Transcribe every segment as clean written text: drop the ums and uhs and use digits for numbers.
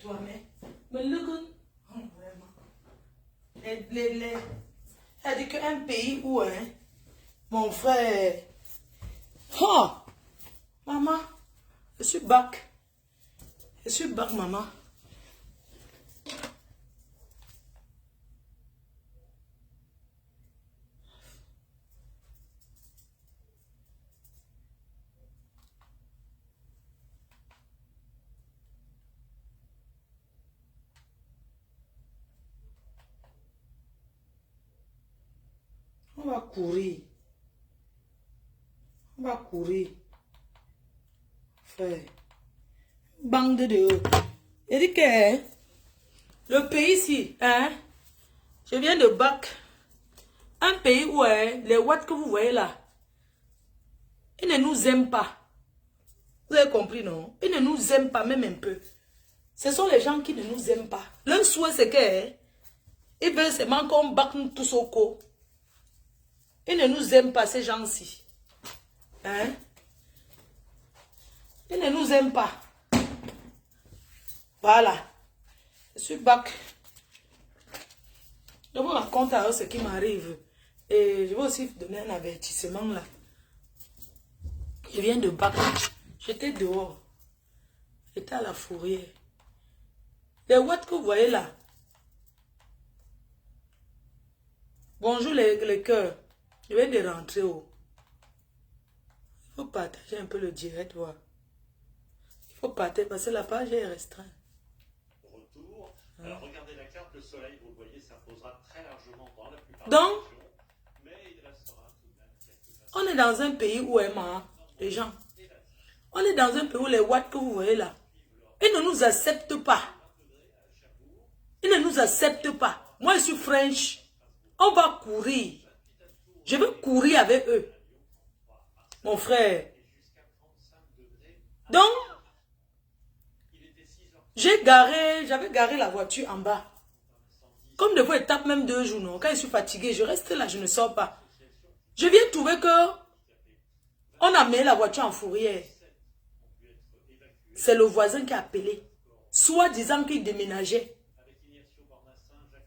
toi, mais le gars, vraiment. Elle dit qu'un pays où, hein, mon frère, oh, maman, je suis back. Je suis back, maman. On va courir. On va courir. Frère. Bande de eux. Il dit que le pays ici, hein, je viens de Bac. Un pays où hein, les watts que vous voyez là, ils ne nous aiment pas. Vous avez compris, non? Ils ne nous aiment pas, même un peu. Ce sont les gens qui ne nous aiment pas. Leur souhait, c'est que hein, ils veulent seulement qu'on bac nous tous au co. Ils ne nous aiment pas, ces gens-ci. Hein? Ils ne nous aiment pas. Voilà. Je suis back. Je vous raconte alors ce qui m'arrive. Et je vais aussi donner un avertissement là. Je viens de bac. J'étais dehors. J'étais à la fourrière. Les watts que vous voyez là. Bonjour les cœurs. Je viens de rentrer haut. Il faut partager un peu le direct, voir. Il faut partager parce que la page est restreinte. Retour. Alors regardez la carte, le soleil, vous le voyez, s'imposera très largement dans la plupart Donc, des régions. Mais il restera tout de même quelques on est dans un pays où les gens. On est dans un pays où les watts que vous voyez là, ils ne nous acceptent pas. Ils ne nous acceptent pas. Moi, je suis French. On va courir. Je veux courir avec eux. Mon frère. Donc, j'avais garé la voiture en bas. Comme des fois, je tape même 2 jours, non? Quand je suis fatigué, je reste là, je ne sors pas. Je viens trouver que on a mis la voiture en fourrière. C'est le voisin qui a appelé. Soit disant qu'il déménageait.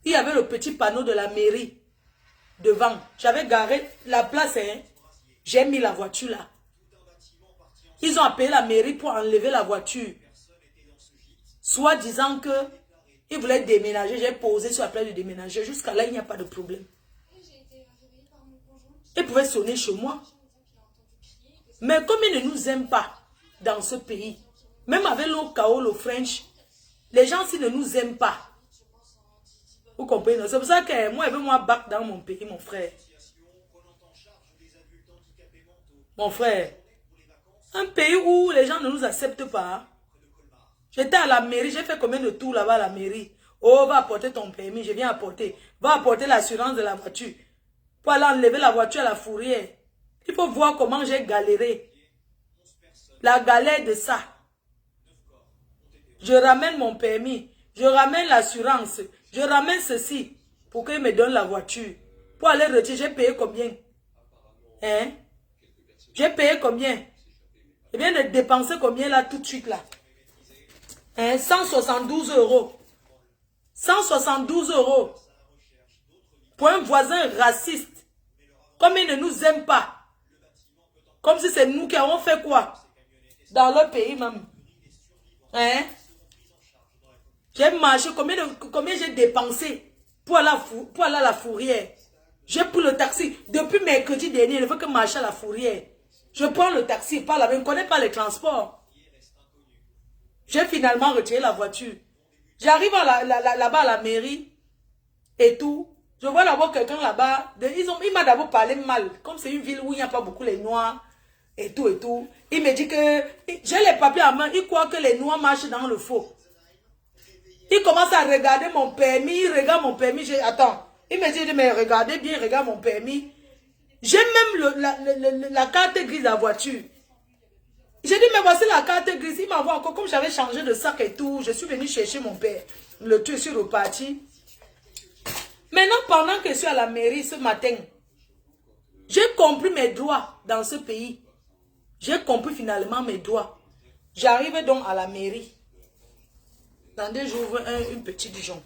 Il y avait le petit panneau de la mairie devant. J'avais garé la place, hein. J'ai mis la voiture là. Ils ont appelé la mairie pour enlever la voiture. Soit disant que ils voulaient déménager. J'ai posé sur la place de déménager. Jusqu'à là, il n'y a pas de problème. Ils pouvaient sonner chez moi. Mais comme ils ne nous aiment pas dans ce pays, même avec le chaos, le French, les gens s'ils ne nous aiment pas. Vous comprenez? C'est pour ça que moi, je veux moi back dans mon pays, mon frère. Mon frère. Un pays où les gens ne nous acceptent pas. J'étais à la mairie, j'ai fait combien de tours là-bas à la mairie? Oh, va apporter ton permis, je viens apporter. Va apporter l'assurance de la voiture. Pour aller enlever la voiture à la fourrière. Il faut voir comment j'ai galéré. La galère de ça. Je ramène mon permis. Je ramène l'assurance. Je ramène ceci. Pour qu'ils me donnent la voiture. Pour aller retirer, j'ai payé combien? Hein? J'ai payé combien? Je viens de dépenser combien là tout de suite là? Hein? 172 €. 172 €. Pour un voisin raciste. Comme il ne nous aime pas. Comme si c'est nous qui avons fait quoi? Dans leur pays même. Hein? J'ai marché, combien j'ai dépensé pour aller à la fourrière? J'ai pris le taxi. Depuis mercredi dernier, je ne veux que marcher à la fourrière. Je prends le taxi, pas là, je ne connais pas les transports. J'ai finalement retiré la voiture. J'arrive là-bas à la mairie et tout. Je vois d'abord quelqu'un là-bas. Il m'a d'abord parlé mal. Comme c'est une ville où il n'y a pas beaucoup les noirs et tout et tout. Il me dit que j'ai les papiers en main. Il croit que les noirs marchent dans le faux. Il commence à regarder mon permis. Il regarde mon permis. Attends. Il me dit, mais regardez bien, regarde mon permis. J'ai même la carte grise de la voiture. J'ai dit, mais voici la carte grise. Il m'envoie encore, comme j'avais changé de sac et tout. Je suis venu chercher mon père. Le tout, je suis reparti. Maintenant, pendant que je suis à la mairie ce matin, j'ai compris mes droits dans ce pays. J'ai compris finalement mes droits. J'arrive donc à la mairie. Attendez, j'ouvre une petite Dijon.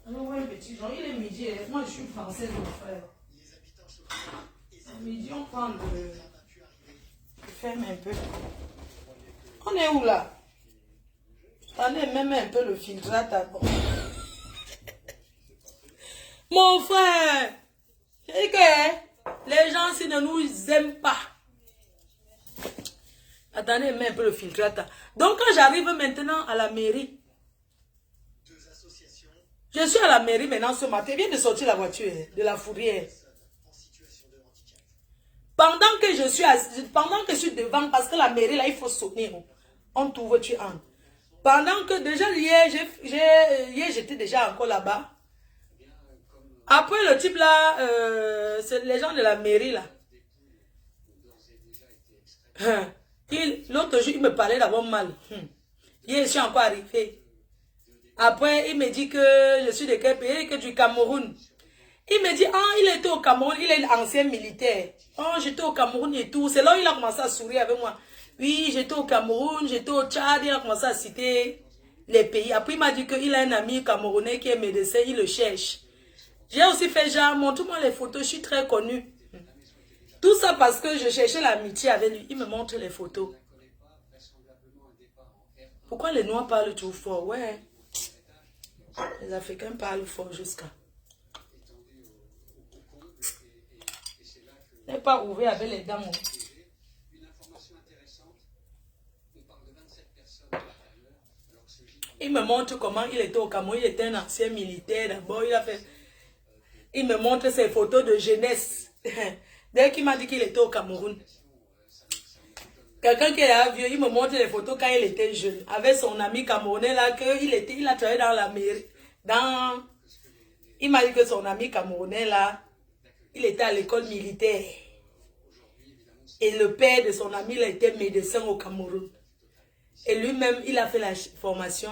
On un petit Dijon. Il est midi. Moi, je suis française, mon frère. À midi, on prend le... Je ferme un peu. On est où là? Attendez, même un peu le filtrate. Mon frère, c'est que les gens, s'ils ne nous aiment pas. Attendez, même un peu le filtrate. Donc, quand j'arrive maintenant à la mairie, je suis à la mairie maintenant ce matin. Je viens de sortir la voiture de la fourrière. Pendant que je suis devant, parce que la mairie, là, il faut sonner. On t'ouvre, tu entres. Pendant que déjà, hier, j'étais déjà encore là-bas. Après, le type là, c'est les gens de la mairie, là. L'autre jour, il me parlait d'avoir mal. Hier, je suis encore arrivé. Après, il me dit que je suis de quel pays? Que du Cameroun. Il me dit, ah, il était au Cameroun, il est ancien militaire. Oh, j'étais au Cameroun et tout. C'est là où il a commencé à sourire avec moi. Oui, j'étais au Cameroun, j'étais au Tchad. Il a commencé à citer les pays. Après, il m'a dit qu'il a un ami camerounais qui est médecin, il le cherche. J'ai aussi fait genre, montre-moi les photos, je suis très connue. Tout ça parce que je cherchais l'amitié avec lui. Il me montre les photos. Pourquoi les Noirs parlent toujours fort? Ouais. Les Africains parlent fort jusqu'à... n'est pas ouvert avec les dames. Il me montre comment il était au Cameroun. Il était un ancien militaire d'abord. Il me montre ses photos de jeunesse. Dès qu'il m'a dit qu'il était au Cameroun. Quelqu'un qui est vieux, il me montre les photos quand il était jeune. Avec son ami camerounais là, il a travaillé dans la mairie. Il m'a dit que son ami camerounais là, il était à l'école militaire. Et le père de son ami, il a été médecin au Cameroun. Et lui-même, il a fait la formation.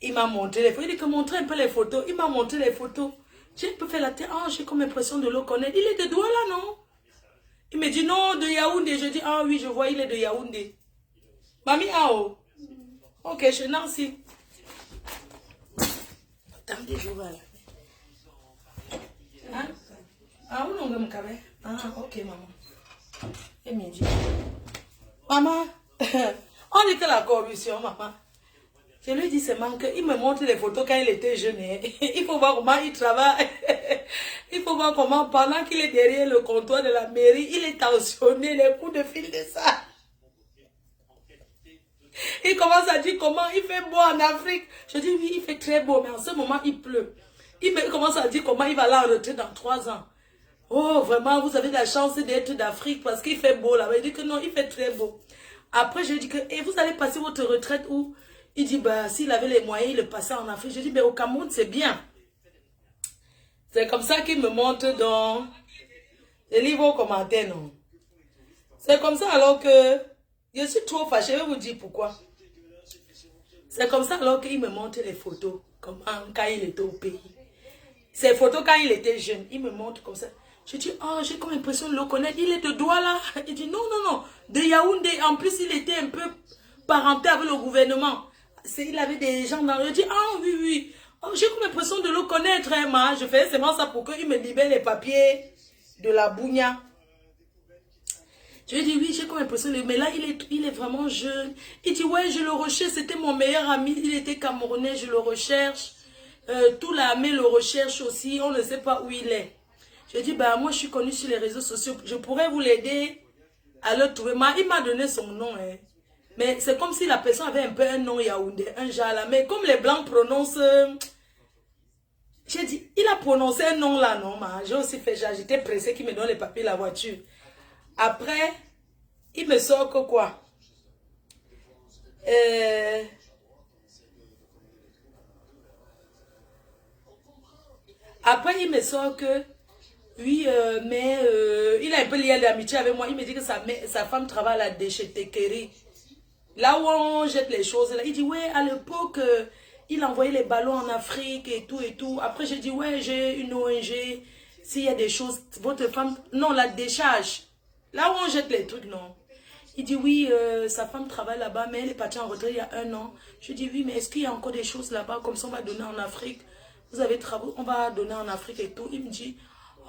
Il m'a montré les photos. Il dit que montrer un peu les photos. Il m'a montré les photos. J'ai un peu fait la tête. Ah, j'ai comme l'impression de le connaître. Il est de Douala, non? Il me dit non, de Yaoundé. Je dis, ah oui, je vois, il est de Yaoundé. Mami, ah oh. Ok, je suis Nancy. Attendez, je vois là. Hein? Ah, où l'on va me caber? Ah, ok, maman. Et midi. Maman, on dit que la corruption, maman. Je lui dis seulement qu'il me montre les photos quand il était jeune. Il faut voir comment il travaille. Il faut voir comment, pendant qu'il est derrière le comptoir de la mairie, il est tensionné, les coups de fil de ça. Il commence à dire comment il fait beau en Afrique. Je dis oui, il fait très beau, mais en ce moment, il pleut. Il commence à dire comment il va aller en retraite dans 3 ans. Oh, vraiment, vous avez la chance d'être d'Afrique parce qu'il fait beau là. Il dit que non, il fait très beau. Après, je dis que, et vous allez passer votre retraite où? Il dit, bah, s'il avait les moyens, il le passait en Afrique. Je dis, mais au Cameroun, c'est bien. C'est comme ça qu'il me montre dans les livres aux commentaires, non. C'est comme ça alors que, je suis trop fâchée, je vais vous dire pourquoi. C'est comme ça alors qu'il me montre les photos, comment, quand il était au pays. Ces photos quand il était jeune, il me montre comme ça. Je dis, oh, j'ai comme l'impression de le connaître. Il est de Douala. Il dit, non, non, non. De Yaoundé. En plus, il était un peu parenté avec le gouvernement. Il avait des gens dans le... Je dis, ah oui, oui. Oh, j'ai comme l'impression de le connaître. Hein, je fais seulement ça pour qu'il me libère les papiers de la bougna. Je lui dis, oui, j'ai comme l'impression de... Mais là, il est vraiment jeune. Il dit, ouais, je le recherche. C'était mon meilleur ami. Il était camerounais. Je le recherche. Tout l'armée le recherche aussi. On ne sait pas où il est. Je dis, bah, moi, je suis connue sur les réseaux sociaux. Je pourrais vous l'aider à le trouver. Il m'a donné son nom. Hein. Mais c'est comme si la personne avait un peu un nom yaoundé, un genre là. Mais comme les Blancs prononcent... j'ai dit, il a prononcé un nom là, non? J'ai aussi fait genre, j'étais pressée qu'il me donne les papiers de la voiture. Après, il me sort que quoi? Après, il me sort que... Oui, mais il a un peu lié d'amitié avec moi. Il me dit que sa femme travaille à la déchetterie. Là où on jette les choses. Là. Il dit, ouais, à l'époque, il envoyait les ballons en Afrique et tout et tout. Après, j'ai dit, ouais, j'ai une ONG. S'il y a des choses, votre femme... Non, la décharge. Là où on jette les trucs, non. Il dit oui, sa femme travaille là-bas, mais elle est partie en retraite il y a 1 an. Je dis oui, mais est-ce qu'il y a encore des choses là-bas, comme ça on va donner en Afrique. Vous avez travaillé, on va donner en Afrique et tout. Il me dit,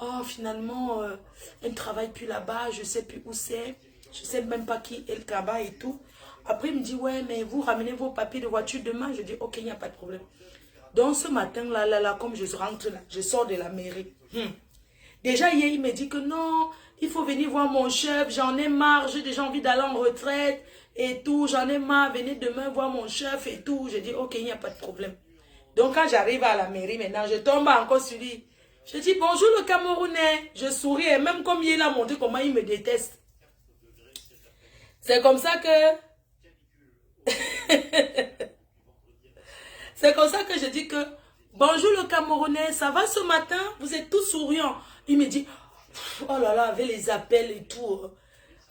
oh finalement, elle ne travaille plus là-bas, je ne sais plus où c'est. Je ne sais même pas qui elle travaille et tout. Après, il me dit, ouais, mais vous ramenez vos papiers de voiture demain. Je dis, ok, il n'y a pas de problème. Donc, ce matin-là, comme je rentre là, je sors de la mairie. Déjà, hier, il me dit que non, il faut venir voir mon chef. J'en ai marre, j'ai déjà envie d'aller en retraite et tout. J'en ai marre, venez demain voir mon chef et tout. Je dis, ok, il n'y a pas de problème. Donc, quand j'arrive à la mairie maintenant, je tombe encore sur lui. Je dis, bonjour le Camerounais. Je souris et même comme il a montré comment il me déteste. C'est comme ça que... C'est comme ça que je dis que bonjour le Camerounais, ça va ce matin? Vous êtes tous souriants. Il me dit, oh là là, avec les appels et tout.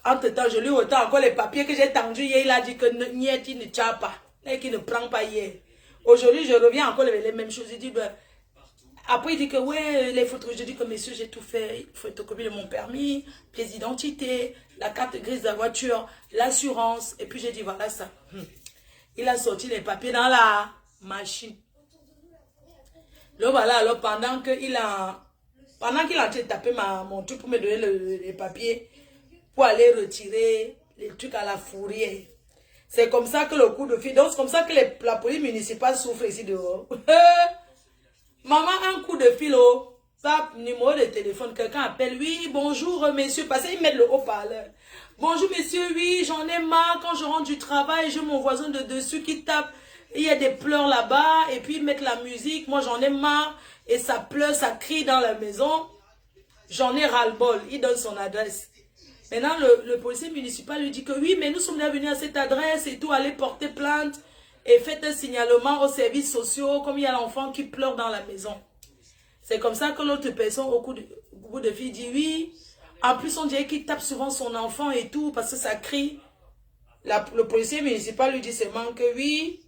Entre temps, je lui retends encore les papiers que j'ai tendus hier. Il a dit que niet, il ne tient pas. Et qu'il ne prend pas hier. Aujourd'hui, je reviens encore avec les mêmes choses. Il dit, ben, après, il dit que ouais, les photos. Je dis que monsieur, j'ai tout fait. Photocopie de mon permis, pièce d'identité, la carte grise de la voiture, l'assurance. Et puis j'ai dit, voilà ça. Il a sorti les papiers dans la machine. Là, voilà, alors pendant qu'il a en train de taper mon truc pour me donner les papiers, pour aller retirer les trucs à la fourrière. C'est comme ça que le coup de fil, donc c'est comme ça que la police municipale souffre ici dehors. Maman, un coup de fil, oh, ça, numéro de téléphone, quelqu'un appelle, oui, bonjour, monsieur, parce qu'ils mettent le haut-parleur. Bonjour, monsieur, oui, j'en ai marre, quand je rentre du travail, j'ai mon voisin de dessus qui tape, il y a des pleurs là-bas, et puis ils mettent la musique, moi j'en ai marre, et ça pleure, ça crie dans la maison, j'en ai ras-le-bol, il donne son adresse. Maintenant, le policier municipal lui dit que oui, mais nous sommes venus à cette adresse et tout, allez porter plainte, et faites un signalement aux services sociaux, comme il y a l'enfant qui pleure dans la maison. C'est comme ça que l'autre personne, au bout de fil, dit oui. En plus, on dirait qu'il tape souvent son enfant et tout, parce que ça crie. Le policier municipal lui dit seulement que oui,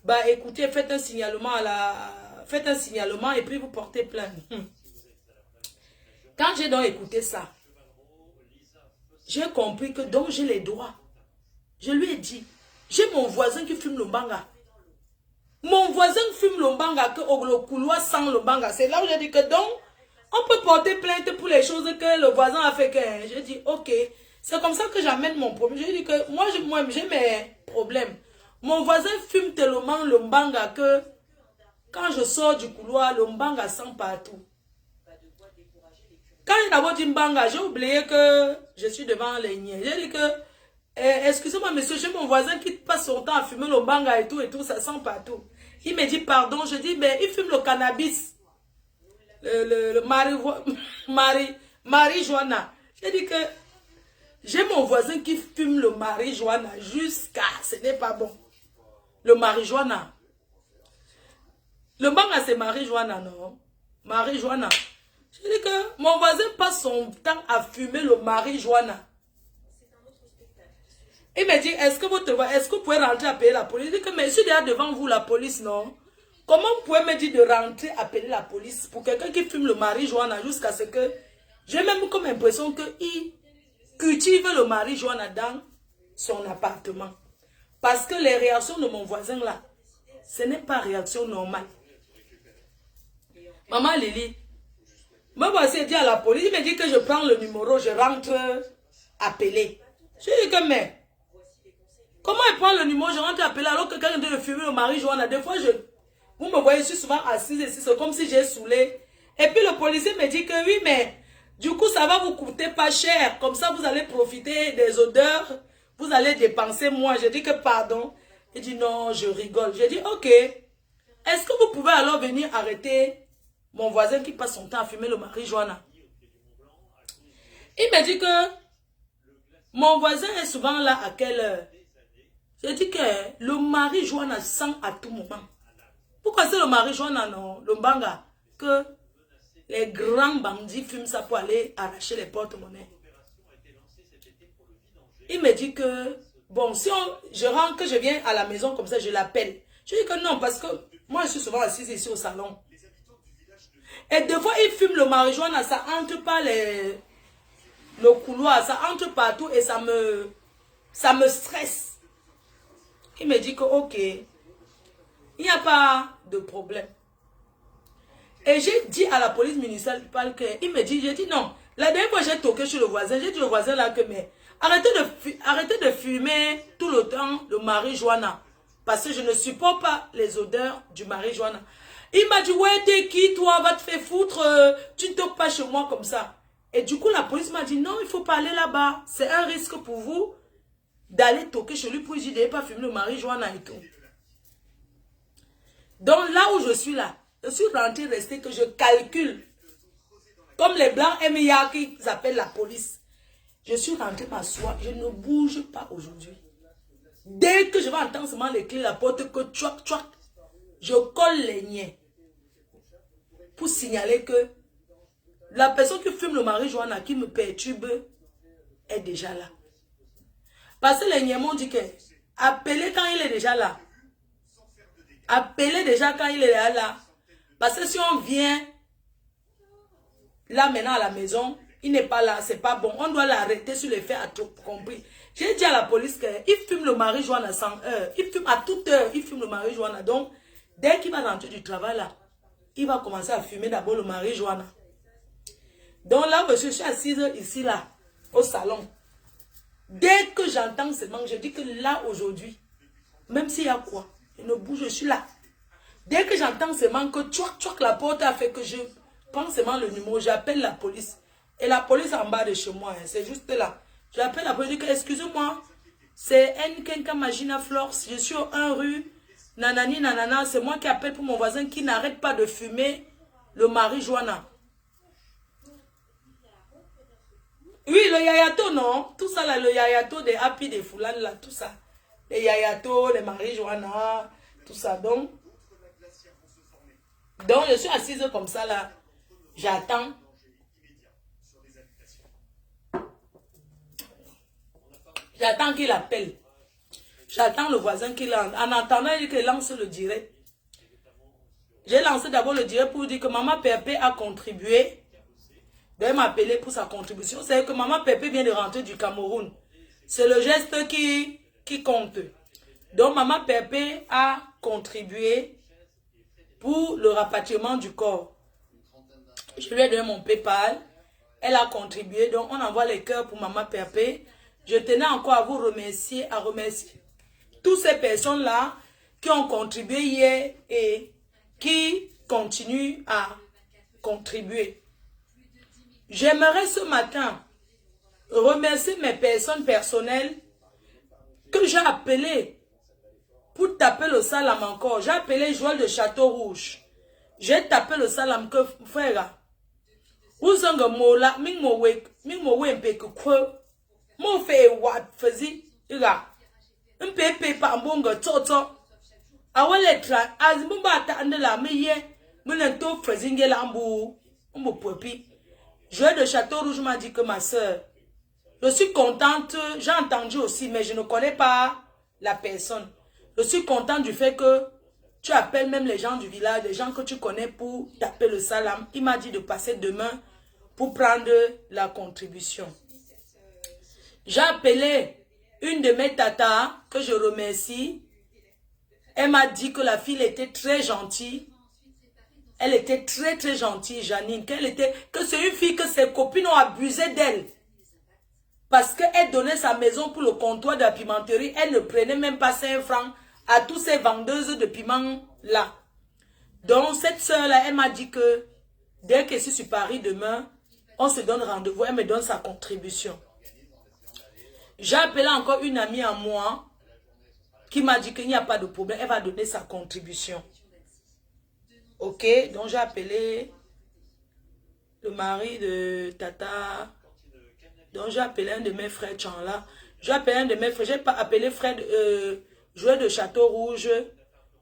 bah écoutez, faites un signalement faites un signalement et puis vous portez plainte. Quand j'ai donc écouté ça, j'ai compris que donc j'ai les droits. Je lui ai dit, j'ai mon voisin qui fume le mbanga. Mon voisin fume le mbanga, que le couloir sent le mbanga. C'est là où j'ai dit que donc, on peut porter plainte pour les choses que le voisin a fait. J'ai dit, ok. C'est comme ça que j'amène mon problème. J'ai dit que moi j'ai mes problèmes. Mon voisin fume tellement le mbanga que quand je sors du couloir, le mbanga sent partout. Quand j'ai d'abord dit mbanga, j'ai oublié que je suis devant les niais. J'ai dit que, excusez-moi monsieur, j'ai mon voisin qui passe son temps à fumer le mbanga et tout, ça sent partout. Il me dit pardon, je dis, mais il fume le cannabis. Le marijuana. J'ai dit que j'ai mon voisin qui fume le marijuana jusqu'à, ce n'est pas bon. Le marijuana. Le mbanga c'est marijuana, non? Marijuana. J'ai dit que mon voisin passe son temps à fumer le marijuana. Il me dit, est-ce que vous pouvez rentrer appeler la police? Je dis que, mais je suis déjà devant vous, la police, non? Comment vous pouvez me dire de rentrer appeler la police pour quelqu'un qui fume le marijuana jusqu'à ce que... J'ai même comme impression qu'il cultive le marijuana dans son appartement. Parce que les réactions de mon voisin là, ce n'est pas réaction normale. Maman Lily, mon voisin dit à la police, il me dit que je prends le numéro, je rentre appeler. Je dis que mais, comment il prend le numéro, je rentre appeler alors que quelqu'un de fumer le marijuana, des fois vous me voyez, je suis souvent assise ici, c'est comme si j'ai saoulé. Et puis le policier me dit que oui, mais du coup ça va vous coûter pas cher, comme ça vous allez profiter des odeurs, vous allez dépenser moins. Je dis que pardon. Il dit non, je rigole. Je dis ok, est-ce que vous pouvez alors venir arrêter mon voisin qui passe son temps à fumer le marijuana? Il me dit que mon voisin est souvent là à quelle heure? Je dis que le marijuana sent à tout moment. Pourquoi c'est le marijuana, non? Le mbanga, que les grands bandits fument ça pour aller arracher les porte-monnaies. Il me dit que, bon, si je rentre, que je viens à la maison comme ça, je l'appelle. Je dis que non, parce que moi, je suis souvent assise ici au salon. Et des fois, il fume le marijuana, ça entre pas le couloir, ça entre partout et ça me Ça me stresse. Il me dit que, ok, il n'y a pas de problème. Et j'ai dit à la police municipale qu'il me dit, j'ai dit non. La dernière fois, j'ai toqué chez le voisin. J'ai dit au voisin là que, mais arrêtez de fumer tout le temps le marijuana. Parce que je ne supporte pas les odeurs du marijuana. Il m'a dit, ouais, t'es qui, toi, va te faire foutre, tu ne toques pas chez moi comme ça. Et du coup, la police m'a dit, non, il ne faut pas aller là-bas. C'est un risque pour vous d'aller toquer chez lui pour lui dire, de ne pas fumer le marijuana et tout. Donc là où je suis là, je suis rentrée rester que je calcule. Comme les blancs MIA qui appellent la police. Je suis rentrée m'asseoir, je ne bouge pas aujourd'hui. Dès que je vais entendre seulement les clés de la porte, que tchouac, tchouac, je colle les niais. Pour signaler que la personne qui fume le marijuana, qui me perturbe, est déjà là. Parce que les niais m'ont dit que appelez quand il est déjà là. Appelez déjà quand il est là. Parce que si on vient là maintenant à la maison, il n'est pas là, c'est pas bon. On doit l'arrêter sur les faits à tout compris. J'ai dit à la police qu'il fume le marijuana sans heure. Il fume à toute heure, il fume le marijuana. Donc, dès qu'il va rentrer du travail là, il va commencer à fumer d'abord le marijuana. Donc là, je suis assise ici là, au salon. Dès que j'entends ce manque, je dis que là aujourd'hui, même s'il y a quoi, je ne bouge, je suis là. Dès que j'entends ce manque, que tchouac, la porte a fait que je prends seulement le numéro, j'appelle la police. Et la police en bas de chez moi, hein, c'est juste là. J'appelle la police, je dis excusez-moi, c'est Nkenka Magina Flores, je suis au 1 rue, nanani nanana, c'est moi qui appelle pour mon voisin qui n'arrête pas de fumer le marijuana. Oui, le yayato, non? Tout ça là, le yayato des happy, des foulans là, tout ça. Les yayato, les marijuana, tout ça. Donc, je suis assise comme ça là, j'attends. J'attends qu'il appelle. J'attends le voisin qui lance. En attendant qu'il lance le direct. J'ai lancé d'abord le direct pour dire que Maman Pépé a contribué. Elle m'a appelé pour sa contribution. C'est que Maman Pépé vient de rentrer du Cameroun. C'est le geste qui compte. Donc Maman Pépé a contribué pour le rapatriement du corps. Je lui ai donné mon PayPal. Elle a contribué. Donc on envoie les cœurs pour Maman Pépé. Je tenais encore à vous remercier, toutes ces personnes-là qui ont contribué hier et qui continuent à contribuer. J'aimerais ce matin remercier mes personnes personnelles que j'ai appelées pour taper le salam encore. J'ai appelé Joël de Château-Rouge. J'ai tapé le salam que frère. Vous en mola, mon fait what faisait là un pépé pas bongo toto awale tra azimba ta andela meye menento faisait lambu on popi. Joël de Château-Rouge m'a dit que ma soeur, je suis contente, j'ai entendu aussi, mais je ne connais pas la personne. Je suis contente du fait que tu appelles même les gens du village, les gens que tu connais pour taper le salam. Il m'a dit de passer demain pour prendre la contribution. J'ai appelé une de mes tatas que je remercie. Elle m'a dit que la fille était très gentille. Elle était très très gentille, Janine. Que c'est une fille que ses copines ont abusé d'elle. Parce qu'elle donnait sa maison pour le comptoir de la pimenterie. Elle ne prenait même pas 5 francs à toutes ces vendeuses de piments là. Donc cette soeur-là, elle m'a dit que dès que je suis sur Paris demain, on se donne rendez-vous. Elle me donne sa contribution. J'ai appelé encore une amie à moi qui m'a dit qu'il n'y a pas de problème. Elle va donner sa contribution. Ok, donc j'ai appelé le mari de Tata. Donc j'ai appelé un de mes frères Chanla. J'ai appelé un de mes frères. J'ai pas appelé frère Joël de Château-Rouge.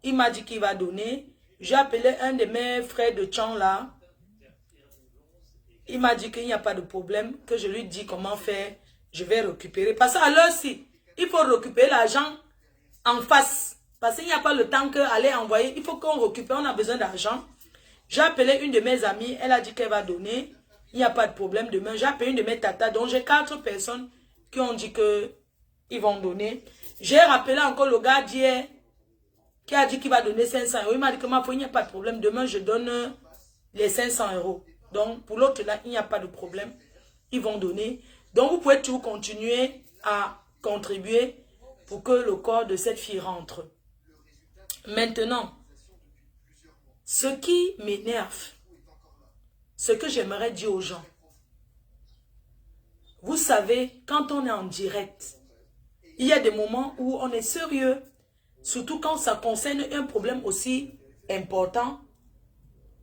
Il m'a dit qu'il va donner. J'ai appelé un de mes frères de Chanla. Il m'a dit qu'il n'y a pas de problème. Que je lui dis comment faire. Je vais récupérer. Parce qu'à l'heure-ci, il faut récupérer l'argent en face. Parce qu'il n'y a pas le temps qu'aller envoyer. Il faut qu'on récupère. On a besoin d'argent. J'ai appelé une de mes amies. Elle a dit qu'elle va donner. Il n'y a pas de problème demain. J'ai appelé une de mes tatas. Donc j'ai 4 personnes qui ont dit que ils vont donner. J'ai rappelé encore le gars d'hier qui a dit qu'il va donner 500 euros. Il m'a dit que ma foi, il n'y a pas de problème. Demain, je donne les 500 euros. Donc, pour l'autre là, il n'y a pas de problème. Ils vont donner. Donc, vous pouvez toujours continuer à contribuer pour que le corps de cette fille rentre. Maintenant, ce qui m'énerve, ce que j'aimerais dire aux gens, vous savez, quand on est en direct, il y a des moments où on est sérieux, surtout quand ça concerne un problème aussi important,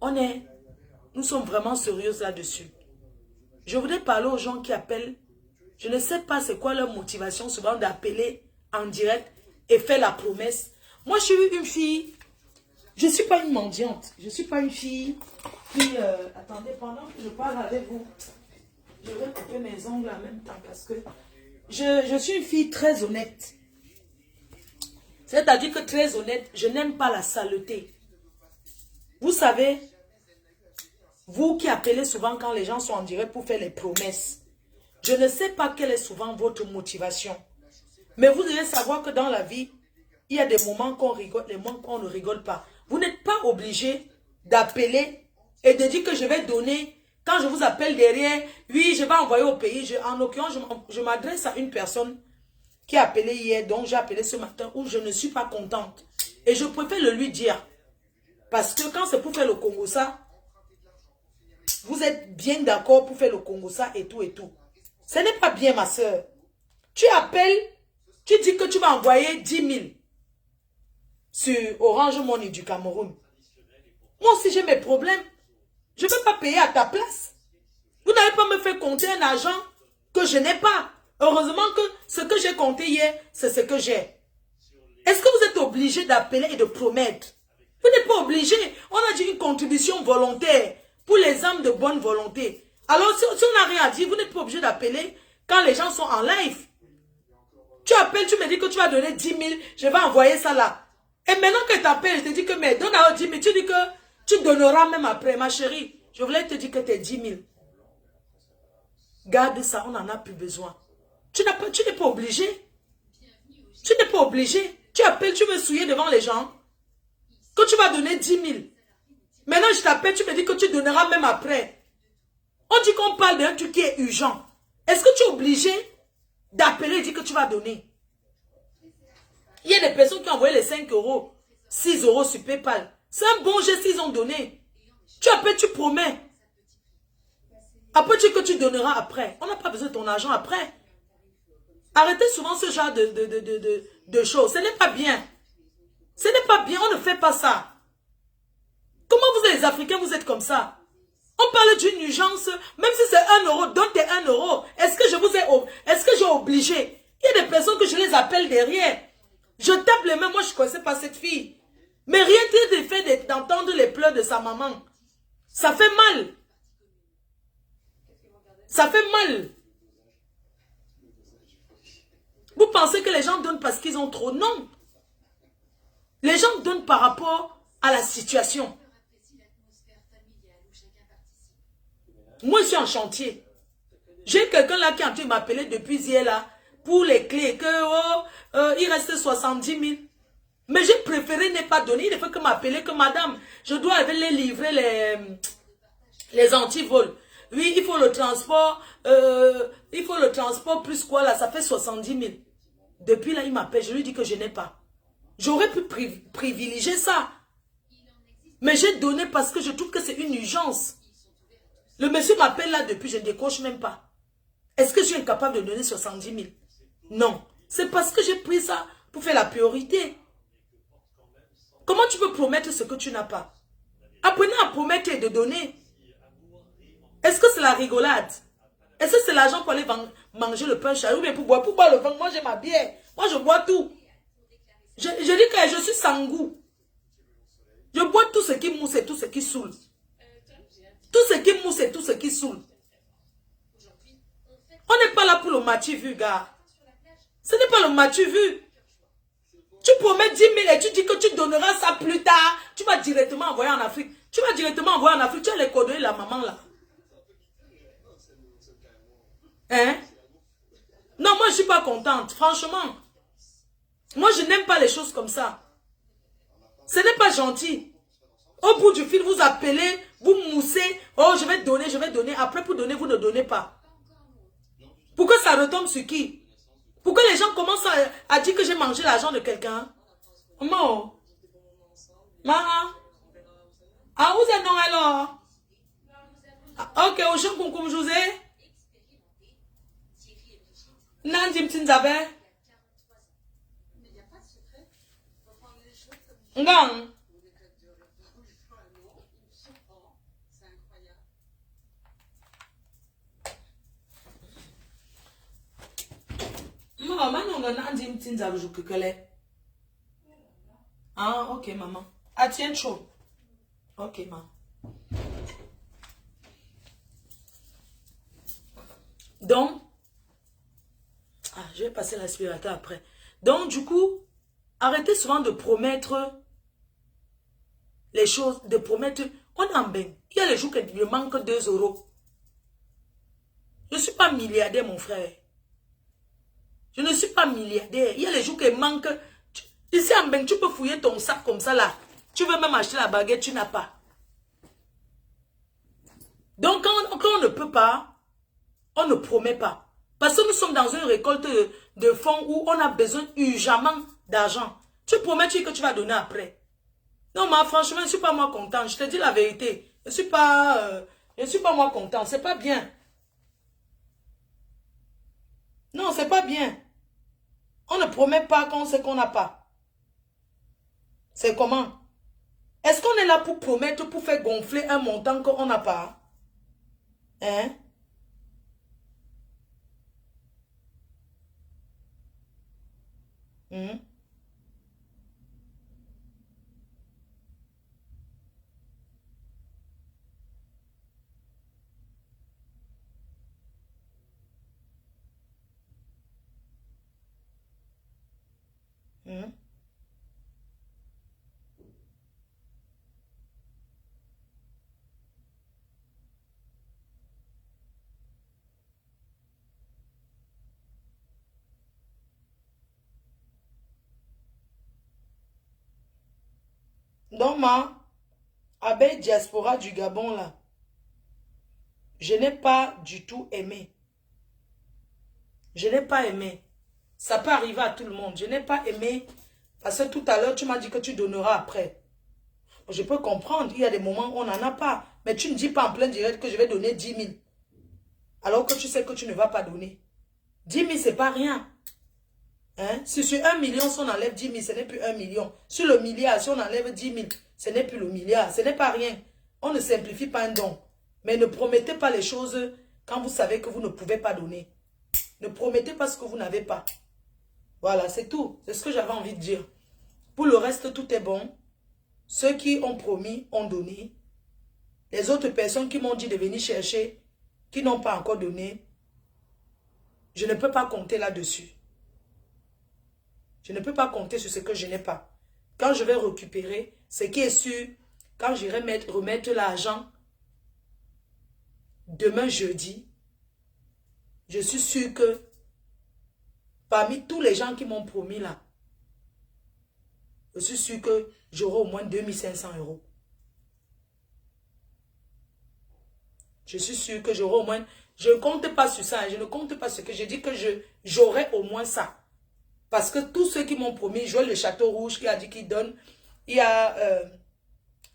nous sommes vraiment sérieux là-dessus. Je voudrais parler aux gens qui appellent. Je ne sais pas c'est quoi leur motivation souvent d'appeler en direct et faire la promesse. Moi, je suis une fille, je ne suis pas une mendiante. Je ne suis pas une fille qui... attendez, pendant que je parle avec vous, je vais couper mes ongles en même temps parce que je suis une fille très honnête. C'est-à-dire que très honnête, je n'aime pas la saleté. Vous savez, vous qui appelez souvent quand les gens sont en direct pour faire les promesses, je ne sais pas quelle est souvent votre motivation. Mais vous devez savoir que dans la vie, il y a des moments qu'on rigole, des moments qu'on ne rigole pas. Vous n'êtes pas obligé d'appeler et de dire que je vais donner. Quand je vous appelle derrière, oui, je vais envoyer au pays. En l'occurrence, je m'adresse à une personne qui a appelé hier, donc j'ai appelé ce matin, où je ne suis pas contente. Et je préfère le lui dire. Parce que quand c'est pour faire le Congo ça, vous êtes bien d'accord pour faire le Congo ça et tout et tout. Ce n'est pas bien, ma soeur. Tu appelles, tu dis que tu vas envoyer 10 000 sur Orange Money du Cameroun. Moi aussi, j'ai mes problèmes. Je ne vais pas payer à ta place. Vous n'allez pas me faire compter un argent que je n'ai pas. Heureusement que ce que j'ai compté hier, c'est ce que j'ai. Est-ce que vous êtes obligé d'appeler et de promettre? Vous n'êtes pas obligé. On a dit une contribution volontaire pour les âmes de bonne volonté. Alors, si on n'a rien à dire, vous n'êtes pas obligé d'appeler quand les gens sont en live. Tu appelles, tu me dis que tu vas donner 10 000, je vais envoyer ça là. Et maintenant que tu appelles, je te dis que mais donne à 10 000, tu dis que tu donneras même après, ma chérie. Je voulais te dire que tu es 10 000. Garde ça, on n'en a plus besoin. Tu n'es pas obligé. Tu n'es pas obligé. Tu appelles, tu veux souiller devant les gens. Que tu vas donner 10 000. Maintenant, je t'appelle, tu me dis que tu donneras même après. On dit qu'on parle d'un truc qui est urgent. Est-ce que tu es obligé d'appeler et dire que tu vas donner? Il y a des personnes qui ont envoyé les 5 euros, 6 euros sur PayPal. C'est un bon geste qu'ils ont donné. Tu appelles, tu promets. Après, tu dis que tu donneras après. On n'a pas besoin de ton argent après. Arrêtez souvent ce genre de choses. Ce n'est pas bien. Ce n'est pas bien. On ne fait pas ça. Comment vous êtes les Africains, vous êtes comme ça? On parle d'une urgence. Même si c'est 1 euro, donne tes 1 euro. Est-ce que est-ce que j'ai obligé? Il y a des personnes que je les appelle derrière. Je tape les mains. Moi, je ne connaissais pas cette fille. Mais rien que de fait d'entendre les pleurs de sa maman. Ça fait mal. Ça fait mal. Vous pensez que les gens donnent parce qu'ils ont trop? Non. Les gens donnent par rapport à la situation. Moi, je suis en chantier. J'ai quelqu'un là qui est en train de m'appeler depuis hier là pour les clés. Il reste 70 000. Mais j'ai préféré ne pas donner. Il ne faut que m'appeler que madame, je dois aller livrer les antivols. Oui, il faut le transport. Il faut le transport plus quoi là, ça fait 70 000. Depuis là, il m'appelle. Je lui dis que je n'ai pas. J'aurais pu privilégier ça. Mais j'ai donné parce que je trouve que c'est une urgence. Le monsieur m'appelle là depuis, je ne décroche même pas. Est-ce que je suis incapable de donner 70 000? Non. C'est parce que j'ai pris ça pour faire la priorité. Comment tu peux promettre ce que tu n'as pas? Apprenez à promettre et de donner. Est-ce que c'est la rigolade? Est-ce que c'est l'argent pour aller manger le pain chaud ou bien pour boire le vin? Moi j'ai ma bière. Moi je bois tout. Je dis que je suis sans goût. Je bois tout ce qui mousse et tout ce qui saoule. Tout ce qui mousse et tout ce qui saoule. On n'est pas là pour le matu vu, gars. Ce n'est pas le matu vu. Tu promets 10 000 et tu dis que tu donneras ça plus tard. Tu vas directement envoyer en Afrique. Tu vas directement envoyer en Afrique. Tu as les coordonnées de la maman là. Hein? Non, moi, je ne suis pas contente. Franchement. Moi, je n'aime pas les choses comme ça. Ce n'est pas gentil. Au bout du fil, vous appelez, vous moussez. Oh, je vais donner, je vais donner. Après, pour donner, vous ne donnez pas. Pourquoi ça retombe sur qui? Pourquoi les gens commencent à dire que j'ai mangé l'argent de quelqu'un? Maman. Maman. Ah, vous êtes non alors? Ah, ok, au champ comme je vous ai. Nandim Tinzabe. Ngang. Maman, non, Nandim Tinzabe, je peux. Ah, ok, maman. Ah, tiens, chaud. Ok, maman. Donc, je vais passer l'aspirateur après. Donc, du coup, arrêtez souvent de promettre les choses, de promettre. On en bain. Il y a les jours qu'il me manque 2 euros. Je ne suis pas milliardaire, mon frère. Je ne suis pas milliardaire. Il y a les jours qu'il manque. Ici en bain, tu peux fouiller ton sac comme ça là. Tu veux même acheter la baguette, tu n'as pas. Donc, quand on ne peut pas, on ne promet pas. Parce que nous sommes dans une récolte de fonds où on a besoin urgemment d'argent. Tu promets que tu vas donner après. Non, moi, franchement, je ne suis pas moi content. Je te dis la vérité. Je ne suis pas moi content. C'est pas bien. Non, c'est pas bien. On ne promet pas quand on sait qu'on n'a pas. C'est comment? Est-ce qu'on est là pour promettre, pour faire gonfler un montant qu'on n'a pas? Hein? Hmm? Hmm? Donc, moi, avec Diaspora du Gabon, là, je n'ai pas du tout aimé. Je n'ai pas aimé. Ça peut arriver à tout le monde. Je n'ai pas aimé. Parce que tout à l'heure, tu m'as dit que tu donneras après. Je peux comprendre. Il y a des moments où on n'en a pas. Mais tu ne dis pas en plein direct que je vais donner 10 000. Alors que tu sais que tu ne vas pas donner. 10 000, c'est pas rien. Hein? Si sur 1 million, si on enlève 10 000, ce n'est plus 1 million. Sur le milliard, si on enlève 10 000, ce n'est plus le milliard. Ce n'est pas rien. On ne simplifie pas un don. Mais ne promettez pas les choses quand vous savez que vous ne pouvez pas donner. Ne promettez pas ce que vous n'avez pas. Voilà, c'est tout. C'est ce que j'avais envie de dire. Pour le reste, tout est bon. Ceux qui ont promis ont donné. Les autres personnes qui m'ont dit de venir chercher, qui n'ont pas encore donné, je ne peux pas compter là-dessus. Je ne peux pas compter sur ce que je n'ai pas. Quand je vais récupérer, ce qui est sûr, quand j'irai remettre l'argent, demain jeudi, je suis sûr que parmi tous les gens qui m'ont promis là, je suis sûr que j'aurai au moins 2500 €. Je suis sûr que j'aurai au moins... Je ne compte pas sur ça. Je ne compte pas sur ce que je dis que j'aurai au moins ça. Parce que tous ceux qui m'ont promis, Joël le Château Rouge qui a dit qu'il donne. Il y a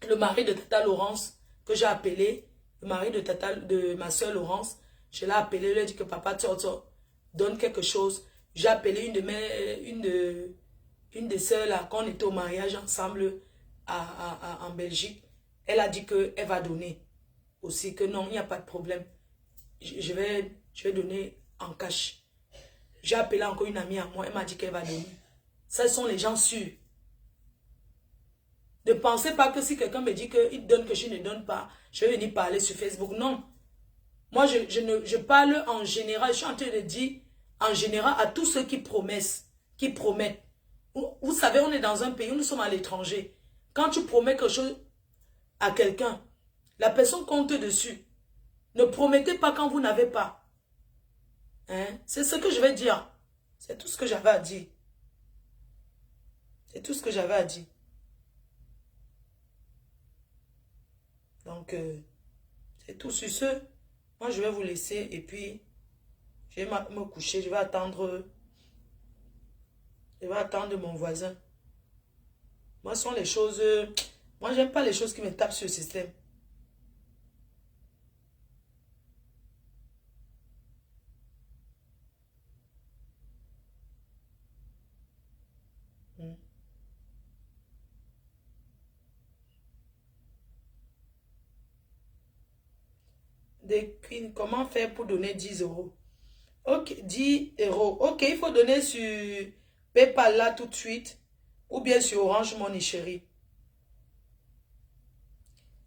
le mari de Tata Laurence que j'ai appelé. Le mari de ma soeur Laurence. Je l'ai appelé. Je lui ai dit que papa Toto donne quelque chose. J'ai appelé une des sœurs là, quand on était au mariage ensemble en Belgique. Elle a dit qu'elle va donner aussi, que non, il n'y a pas de problème. Je vais donner en cash. J'ai appelé encore une amie à moi, elle m'a dit qu'elle va donner. Ça, ce sont les gens sûrs. Ne pensez pas que si quelqu'un me dit qu'il donne que je ne donne pas, je vais venir parler sur Facebook. Non. Moi, je parle en général. Je suis en train de dire en général à tous ceux qui promettent. Vous savez, on est dans un pays où nous sommes à l'étranger. Quand tu promets quelque chose à quelqu'un, la personne compte dessus. Ne promettez pas quand vous n'avez pas. Hein? C'est ce que je vais dire. C'est tout ce que j'avais à dire. C'est tout ce que j'avais à dire. Donc, c'est tout sur ce. Moi, je vais vous laisser et puis, je vais me coucher. Je vais attendre mon voisin. Moi, ce sont les choses... moi, j'aime pas les choses qui me tapent sur le système. Comment faire pour donner 10 euros? Ok, 10 euros. Ok, il faut donner sur PayPal là tout de suite. Ou bien sur Orange Money, chérie.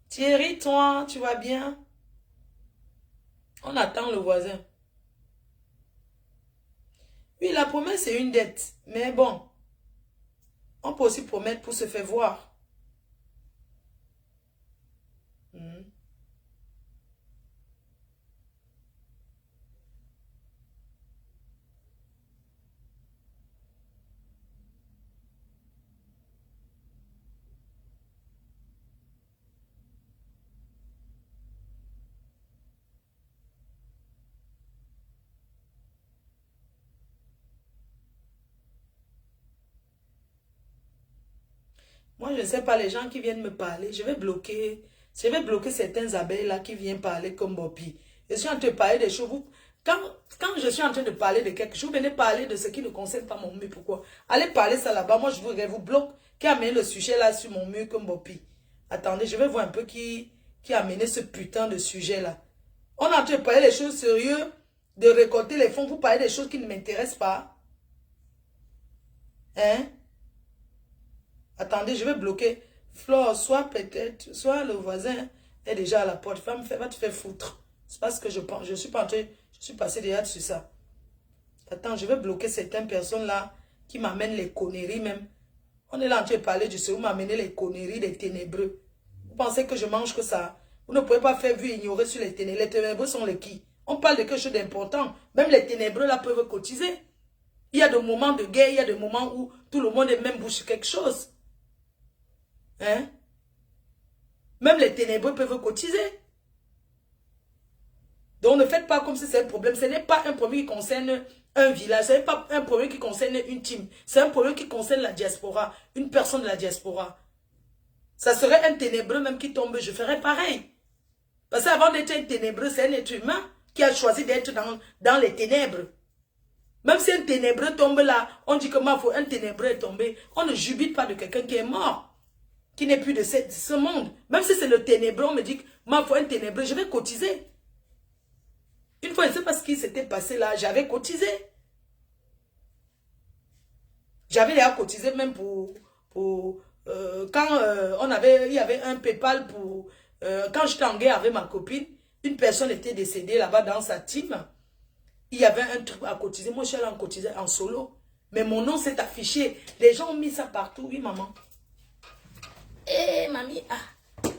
Thierry, toi, tu vas bien? On attend le voisin. Oui, la promesse, c'est une dette. Mais bon, on peut aussi promettre pour se faire voir. Hmm. Moi, je ne sais pas, les gens qui viennent me parler, je vais bloquer certains abeilles là qui viennent parler comme Bobby. Je suis en train de parler des choses. Quand je suis en train de parler de quelque chose, vous venez parler de ce qui ne concerne pas mon mur. Pourquoi? Allez parler ça là-bas. Moi, je vous bloque. Qui a amené le sujet là sur mon mur comme Bobby? Attendez, je vais voir un peu qui a amené ce putain de sujet là. On est en train de parler des choses sérieuses, de récolter les fonds. Vous parlez des choses qui ne m'intéressent pas. Hein? Attendez, je vais bloquer. Flore, soit peut-être, soit le voisin est déjà à la porte. Va te faire foutre. C'est pas ce que je pense. Je suis pas entré, je suis passé déjà sur ça. Attends, je vais bloquer certaines personnes là qui m'amènent les conneries même. On est là en train de parler du vous m'amenez les conneries des ténébreux. Vous pensez que je mange que ça? Vous ne pouvez pas faire vue ignorer sur les ténébreux. Les ténébreux sont les qui? On parle de quelque chose d'important. Même les ténébreux là peuvent cotiser. Il y a des moments de guerre, il y a des moments où tout le monde est même bouche sur quelque chose. Hein? Même les ténébreux peuvent cotiser. Donc ne faites pas comme si c'est un problème. Ce n'est pas un problème qui concerne un village. Ce n'est pas un problème qui concerne une team. C'est un problème qui concerne la diaspora. Une personne de la diaspora. Ça serait un ténébreux même qui tombe. Je ferais pareil. Parce qu'avant d'être un ténébreux, c'est un être humain qui a choisi d'être dans les ténèbres. Même si un ténébreux tombe là, on dit que un ténébreux est tombé. On ne jubile pas de quelqu'un qui est mort. Qui n'est plus de ce monde. Même si c'est le ténébreux, on me dit que ma foi, un ténébreux, je vais cotiser. Une fois, je ne sais pas ce qui s'était passé là, j'avais cotisé. J'avais déjà cotisé même pour quand il y avait un PayPal pour... quand j'étais en guerre avec ma copine, une personne était décédée là-bas dans sa team. Il y avait un truc à cotiser. Moi, je suis allée en cotiser en solo. Mais mon nom s'est affiché. Les gens ont mis ça partout. Oui, maman. Eh, mamie, ah.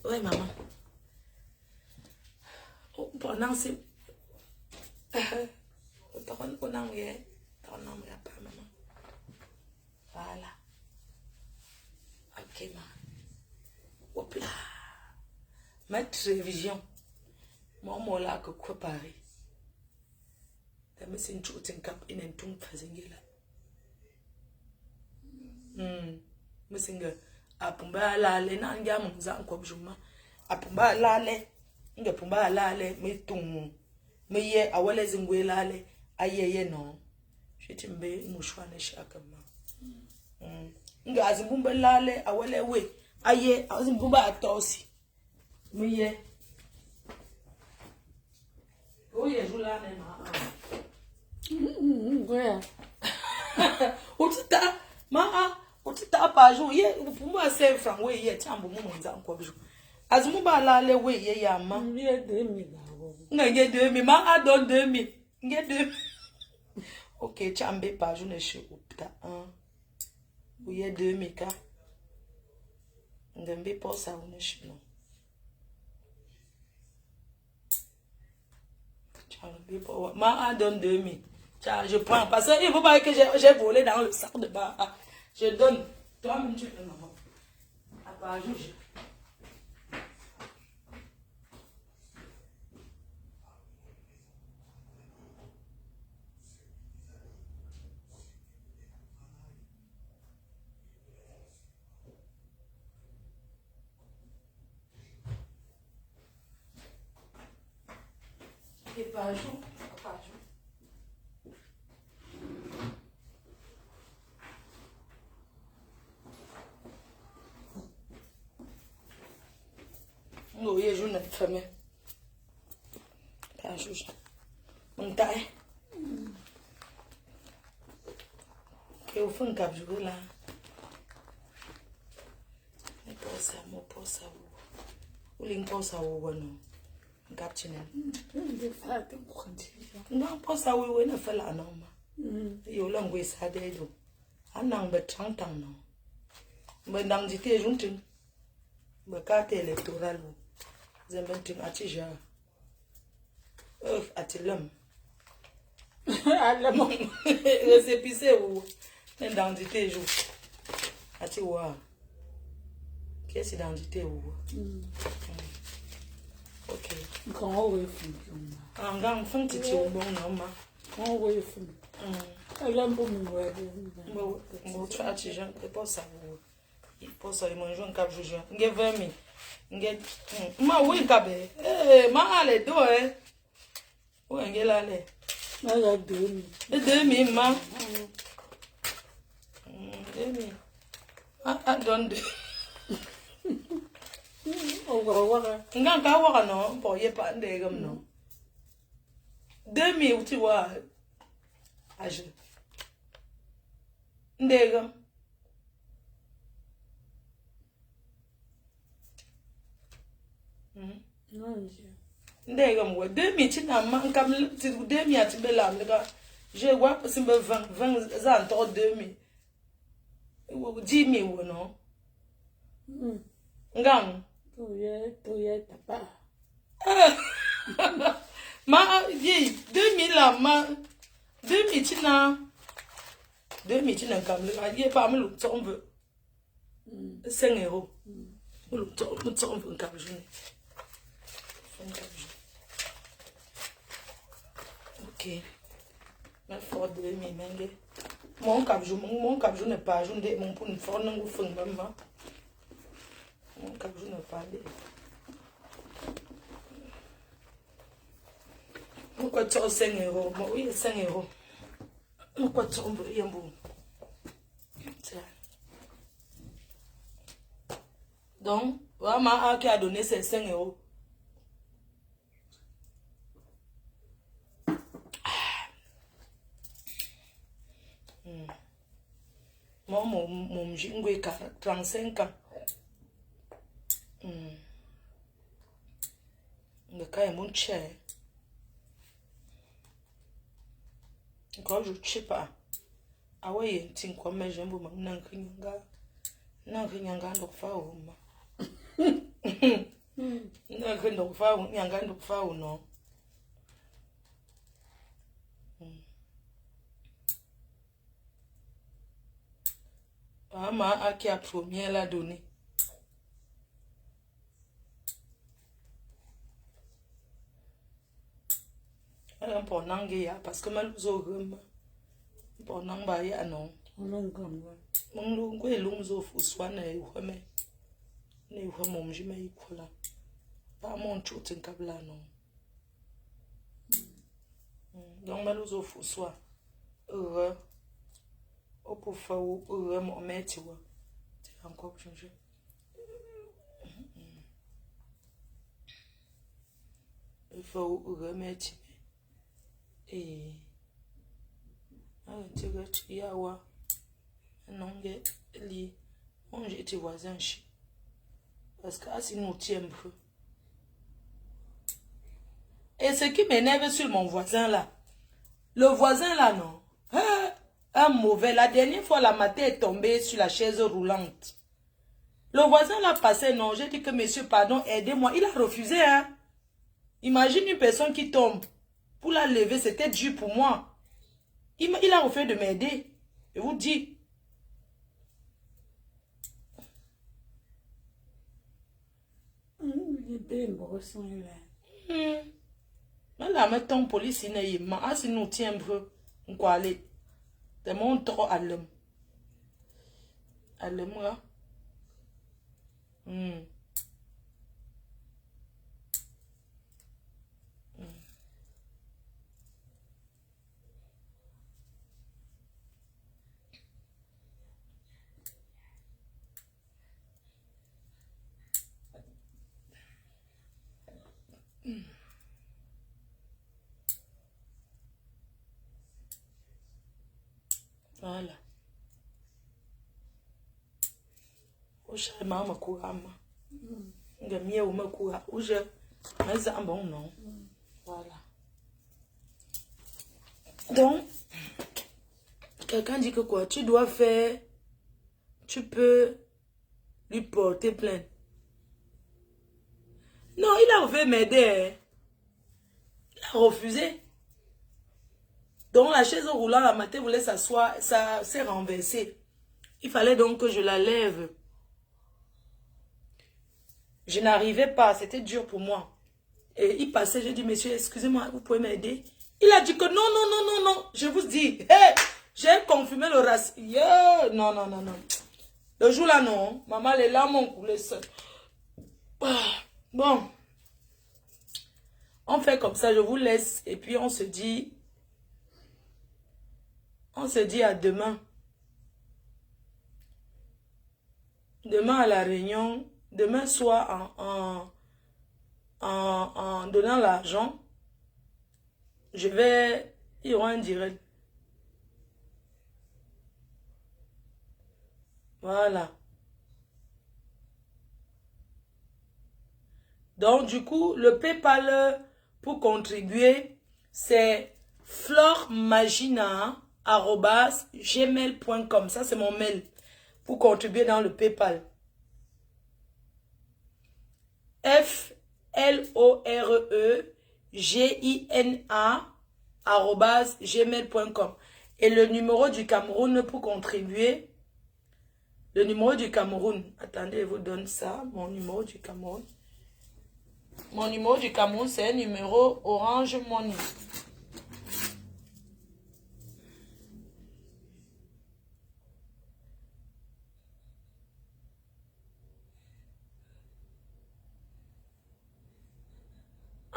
Ouais, maman. Oh, pendant ce... Voilà. Ok, maman. Hop là. Ma télévision. Moi, là, que quoi Paris. T'as mis une chose en cap, in un ton fazingue là. Messinga. Apumba lale na nga mumza nkwabjuma apumba lale nga pumba lale metum meye awale zingwe lale ayeye no shitimbe mushwane shakama nga azimbumba lale awale we aye azimbumba atosi meye oye julane ma utita ma utita pa jo ye pour moi c'est franc we ye chambo mu monza nkwabjo azumu ba lale we ye ya ma ye 2000 nga ye 2000 ma adon 2000 nge 2000 OK chambe pa jo ne che opta 1 ou ye 2000 ka ngembe posa une che non Ma donne 2000. Je prends. Parce qu'il ne faut pas que j'ai volé dans le sac de bas. Je donne. Toi-même, tu donnes. À part juge. Et pas jour. Pas jour. Oh, il y a une femme. Pas jour. On taille. Que au fond, cap jouer là. Mais pour ça, moi, pour ça. Ou l'imposa ou non. Captain. Non, pour ça, oui, on a fait la norme. You long way sad day do. I'm not but tongue no. But down the tea junting. But cat electoral. Zembenting at Tija. At a lum. Les épicés ou. And down the tea jou. At you are. Qu'est-ce dans the tea ou. Ok. Go away from you. I'm going to find it you won't know, ma. Go away from you. I love you. Mo try to jump the boss. Posso manger un cap jugeant. Give me. Get ma win cabe. Eh, ma ale do eh. Où est la le? I like doing De 2000 ma. 2000. I don't do. Ngan ka wa no, po ye pa nde gam no. 2000 tu vois. Age. Ndegam. Ndegam we 2000 tina man kam ti 2000 ati bela mega. Je vois simbe 20 za nto 2000. Wo 10000 wo no. Ngam. To ye tapa. Ma ye 2000 la ma 2000 tina 2000 tina kam le ye pa me lu ton veut 5 euros lu ton veut kam journée ok mais fort 2000 menge mon cap jour n'est pas jour de mon pour une fort non fond maman mon cap jour n'est pas de pourquoi tu as 5 euros moi oui 5 euros pourquoi tu as un bon donc maman qui a donné ses 5 euros moi mon j'ai 35 ans le cas est mon cher quand je sais pas ah ouais tin quoi mais j'aime beaucoup nan kinyanga ndo fa o ma nan ndo fa o nyanga ndo fa o no ma a qui a premier la donné alors pour nangia parce que mal zo gum pour namba ya non Non, comme mon lu ko lu zo fu swana e ho me ne ho mo mji me ikola ba mon chutin kabla non donc mal zo fu swa au pour faire mon métier c'est encore changé il faut remettre et tu veux tu y avoir non li on j'étais voisin chez parce que si nous tient un peu et ce qui m'énerve sur mon voisin là le voisin là non un mauvais la dernière fois la matin est tombée sur la chaise roulante le voisin l'a passé non j'ai dit que monsieur pardon aidez-moi il a refusé hein imagine une personne qui tombe Pour la lever, c'était dur pour moi. Il a refait de m'aider. Je vous dis. Là, mettons police, il y a un si nous tient un peu. On va aller. De mon trop à l'homme. À l'homme, là. Voilà. Oje mama kurama. Ngamia umakura. Oje maza bon non. Voilà. Donc quelqu'un dit que quoi? Tu dois faire, tu peux lui porter plainte. Non, il a refait m'aider. Il a refusé. Donc la chaise roulant la matin voulait s'asseoir, ça s'est renversé. Il fallait donc que je la lève. Je n'arrivais pas, c'était dur pour moi. Et il passait, j'ai dit, monsieur, excusez-moi, vous pouvez m'aider? Il a dit que non, non, non, non, non. Je vous dis, hey, j'ai confirmé le racisme. Yeah. Non, non, non, non. Le jour là, non. Maman, les larmes ont coulé seul. Bon. On fait comme ça, je vous laisse. Et puis on se dit à demain. Demain à la réunion. Demain soir en donnant l'argent. Il y aura un direct. Voilà. Donc, du coup, le PayPal pour contribuer, c'est flormagina@gmail.com. Ça, c'est mon mail pour contribuer dans le PayPal. floregina@gmail.com. Et le numéro du Cameroun pour contribuer. Le numéro du Cameroun. Attendez, je vous donne ça. Mon numéro du Cameroun. Mon numéro du Cameroun, c'est un numéro Orange Money.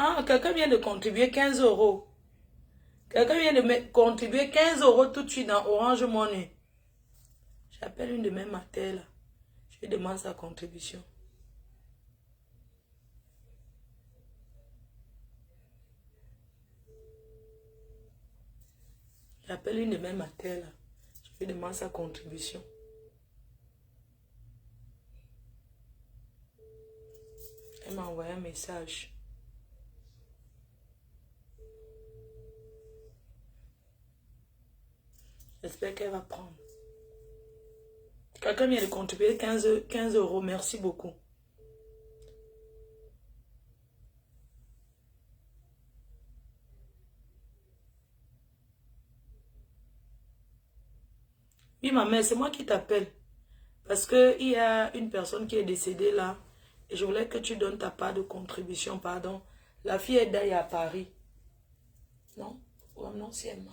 Ah, quelqu'un vient de contribuer 15 euros. Quelqu'un vient de contribuer 15 euros tout de suite dans Orange Money. J'appelle une de mes matères là. Je lui demande sa contribution. J'appelle une de mes matères là. Je lui demande sa contribution. Elle m'a envoyé un message. J'espère qu'elle va prendre. Quelqu'un vient de contribuer 15 euros. Merci beaucoup. Oui, ma mère, c'est moi qui t'appelle. Parce qu'il y a une personne qui est décédée là. Et je voulais que tu donnes ta part de contribution, pardon. La fille est d'ailleurs à Paris. Non? Ouais, non, c'est elle.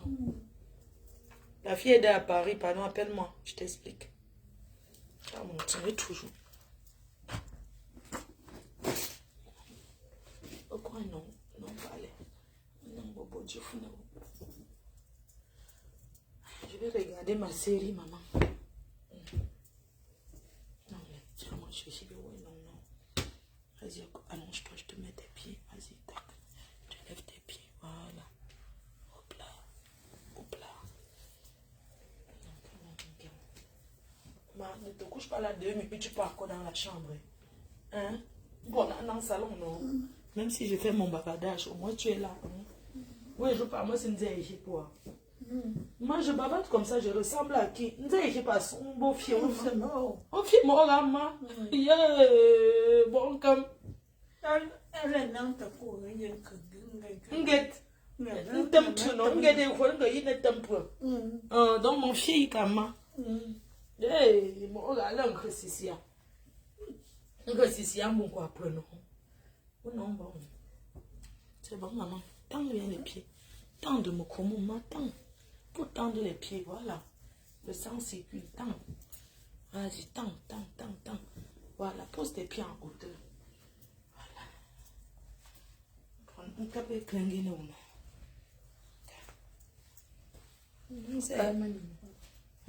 La fille est d'ailleurs à Paris, pardon, appelle-moi. Je t'explique. Je vais montrer toujours. Pourquoi non? Non, pas aller. Non, Bobo, Dieu fou. Je vais regarder ma série, maman. Non, mais moi, je suis ouais, non, non. Vas-y, allonge-toi, je te mets tes pieds. Vas-y, tac. Tu lèves tes pieds, voilà. Hop là. Hop là. Ne te couche pas là 2 minutes, tu pars encore dans la chambre. Hein? Bon, dans le salon, non. Même si je fais mon bavardage, au moins tu es là. Hein? Oui, je parle, moi c'est une zéhi pour. Moi je bavarde comme ça, je ressemble à qui? Une zéhi pas son beau fille. On fait mort là, ma. Bon, comme. Elle est dans ta cour. Nget. Donc mon fils, comment? Eh, mon regarde un ici. Un bon quoi, prenons. Non, bon. C'est bon, maman. Tends bien les pieds. Tends mon comment, tends. Pour tendre les pieds, voilà. Le sang circule, tends. Vas-y, tends. Voilà, pose tes pieds en hauteur. Voilà. Prends un capé clingué, non.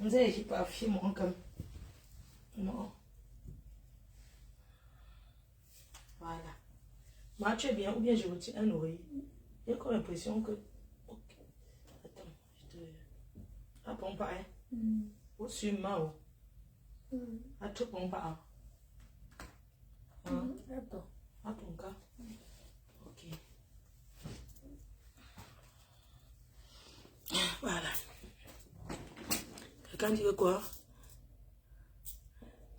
On sait qu'il pas fait mon comme. Non. Voilà. Moi, tu es bien, ou bien je retire un oreiller. J'ai comme l'impression que. Ok. Attends, je te. Ah, bon, pas, hein. Au-dessus, ma. À tout, bon, pas. D'accord. À ton cas. Ok. Voilà. Quelqu'un dit quoi?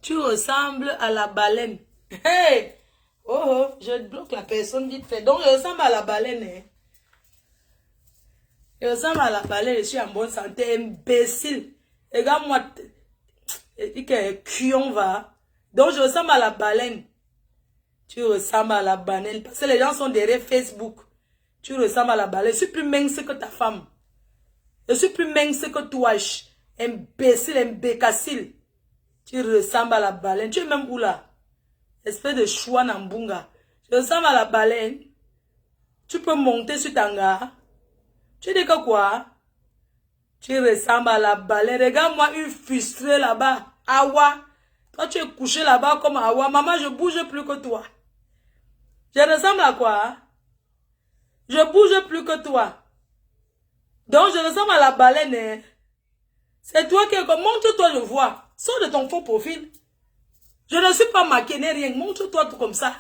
Tu ressembles à la baleine. Hey! Oh, je bloque la personne vite fait. Donc, je ressemble à la baleine. Hein? Je ressemble à la baleine. Je suis en bonne santé. Imbécile. Regarde-moi. Il dit que cuillon va. Donc, je ressemble à la baleine. Tu ressembles à la baleine. Parce que les gens sont derrière Facebook. Tu ressembles à la baleine. Je suis plus mince que ta femme. Je suis plus mince que toi. Imbécile, imbécile. Tu ressembles à la baleine. Tu es même où là? Espèce de chouan en bunga. Je ressemble à la baleine. Tu peux monter sur Tanga. Tu dis que quoi? Tu ressembles à la baleine. Regarde-moi une frustrée là-bas. Awa. Toi, tu es couché là-bas comme Awa. Maman, je bouge plus que toi. Je ressemble à quoi? Je bouge plus que toi. Donc, je ressemble à la baleine. Hein? C'est toi qui es comme... Montre-toi, je vois. Sors de ton faux profil. Je ne suis pas maquillée, rien. Montre-toi tout comme ça.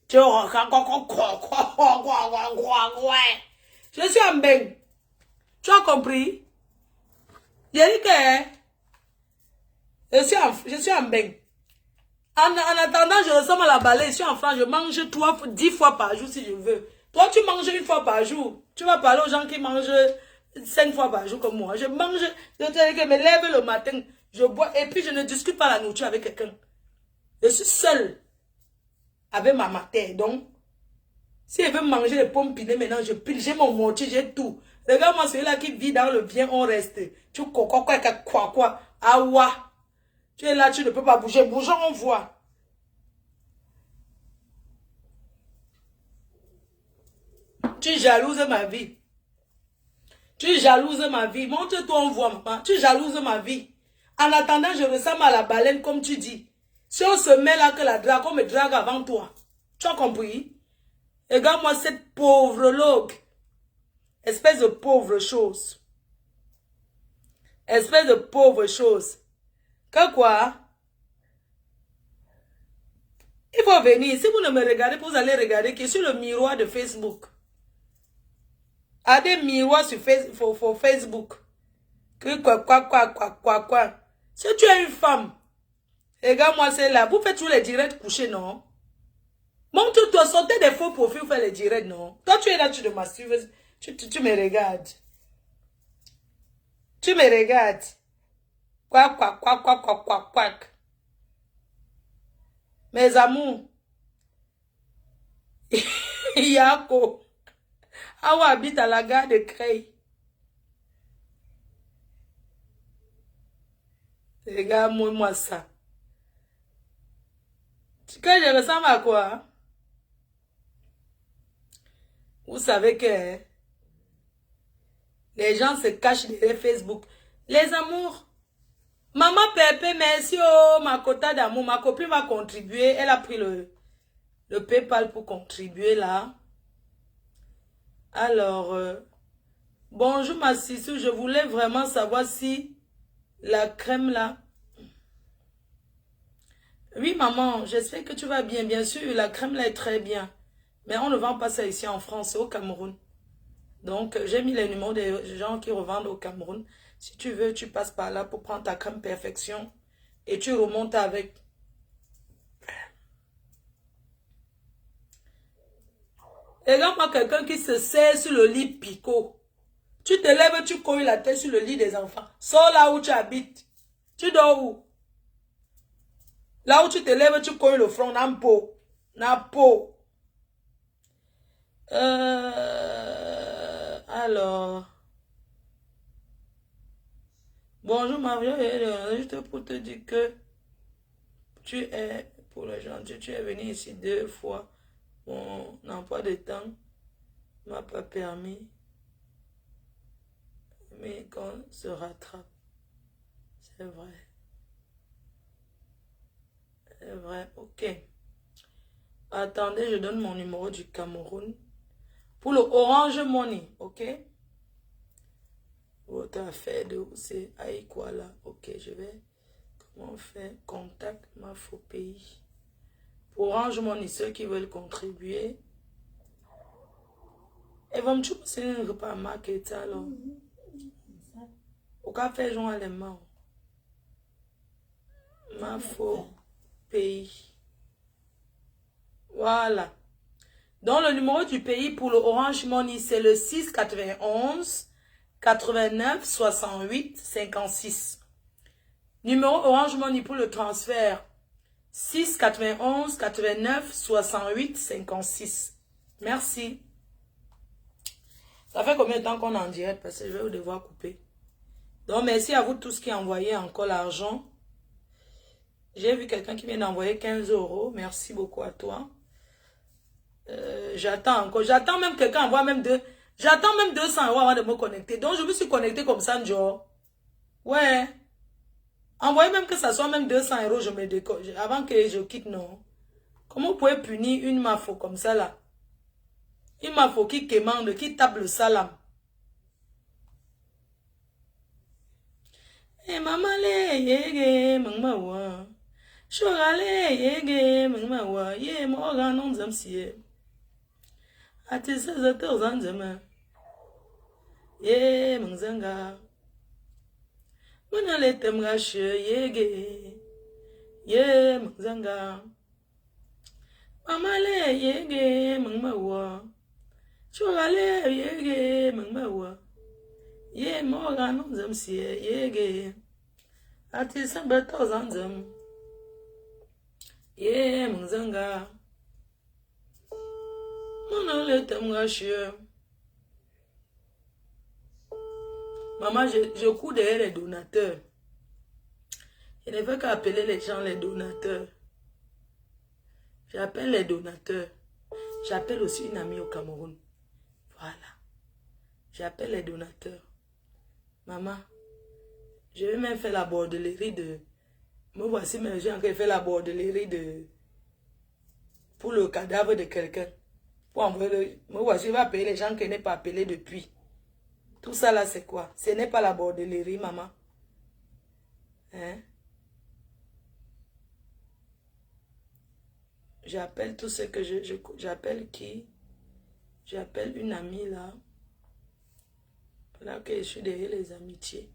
Je suis en beigne. Tu as compris? J'ai dit que je suis en beigne. En attendant, je ressemble à la baleine. Je suis en France, je mange 10 fois par jour si je veux. Toi, tu manges 1 fois par jour. Tu vas parler aux gens qui mangent 5 fois par jour comme moi. Je mange, je me lève le matin, je bois et puis je ne discute pas la nourriture avec quelqu'un. Je suis seule avec ma matière. Donc, si elle veut manger les pommes pinées, maintenant je pile, j'ai mon mortier, j'ai tout. Regarde-moi celui-là qui vit dans le bien, on reste. Tu quoi. Awa. Tu es là, tu ne peux pas bouger. Bougeons, on voit. Tu jalouses ma vie. Tu jalouses ma vie. Montre-toi, on voit, maman. Tu jalouses ma vie. En attendant, je ressemble à la baleine, comme tu dis. Si on se met là que la drague, on me drague avant toi. Tu as compris? Regarde-moi cette pauvre logue. Espèce de pauvre chose. Espèce de pauvre chose. Que quoi? Il faut venir. Si vous ne me regardez pas, vous allez regarder qui est sur le miroir de Facebook. À des miroirs sur Facebook. Que quoi. Si tu es une femme, regarde-moi celle-là. Vous faites tous les directs couchés, non? Montre-toi, sortez des faux profils, faire les directs, non? Toi, tu es là, tu me masturbes, tu me regardes. Tu me regardes. Quoi. Mes amours. Yako. Awa habite à la gare de Creil. Regarde-moi ça. Que je ressemble à quoi? Vous savez que les gens se cachent derrière Facebook. Les amours. Maman Pépé, merci ma quota d'amour. Ma copine va contribuer. Elle a pris le PayPal pour contribuer là. Alors, bonjour ma Sissou. Je voulais vraiment savoir si la crème là. Oui maman, j'espère que tu vas bien. Bien sûr, la crème là est très bien. Mais on ne vend pas ça ici en France, c'est au Cameroun. Donc, j'ai mis les numéros des gens qui revendent au Cameroun. Si tu veux, tu passes par là pour prendre ta crème perfection. Et tu remontes avec. Regarde-moi quelqu'un qui se serre sur le lit picot. Tu te lèves, tu colles la tête sur le lit des enfants. Sors là où tu habites. Tu dors où? Là où tu te lèves, tu colles le front, n'importe. N'importe. Alors. Bonjour, ma vie. Juste pour te dire que tu es, pour le gentil, tu es venu ici 2 fois. Mon emploi de temps ne m'a pas permis. Mais qu'on se rattrape. C'est vrai. C'est vrai, ok. Attendez, je donne mon numéro du Cameroun. Pour le Orange Money, ok? Votre affaire de c'est quoi là? Ok, je vais. Comment on fait? Contact ma faux pays. Pour Orange Money, ceux qui veulent contribuer. Et vous me choisissez un repas market alors. Au café, joint les mains. Ma faux pays. Voilà. Donc, le numéro du pays pour le Orange Money, c'est le 691 89 68 56. Numéro Orange Money pour le transfert, 691 89 68 56. Merci. Ça fait combien de temps qu'on est en direct? Parce que je vais devoir couper. Donc, merci à vous tous qui envoyez encore l'argent. J'ai vu quelqu'un qui vient d'envoyer 15 €. Merci beaucoup à toi. J'attends encore. J'attends même quelqu'un envoie même j'attends même 200 € avant de me connecter. Donc, je me suis connecté comme ça, genre. Ouais. Envoyez même que ça soit même 200 €, je me décolle. Avant que je quitte, non. Comment vous pouvez punir une mafo comme ça, là? Une mafo qui quémande, qui tape le salam. Eh, maman, yege, mangma wa. Chorale, yege, mangma wa. Ye, mo, non, zamsiye. Ati 16 ans, zama. Ye, mangzanga. Muna le temgash, yege. Ye, mangzanga. Mama le, yege, mangma wa. Chorale, yege, mangma wa. Ye, mo, non, zamsiye, yege. Ati 16 ans, zama. Ye, mangzanga. Maman, je cours derrière les donateurs. Je ne veux qu'appeler les gens les donateurs. J'appelle les donateurs. J'appelle aussi une amie au Cameroun. Voilà. J'appelle les donateurs. Maman, je vais même faire la bordellerie de... Me voici, mais j'ai encore fait la bordellerie de... pour le cadavre de quelqu'un. Me voici, je vais appeler les gens qui n'ont pas appelé depuis. Tout ça là, c'est quoi? Ce n'est pas la bordellerie, maman. Hein? J'appelle tout ce que j'appelle qui? J'appelle une amie là. Là que je suis derrière les amitiés.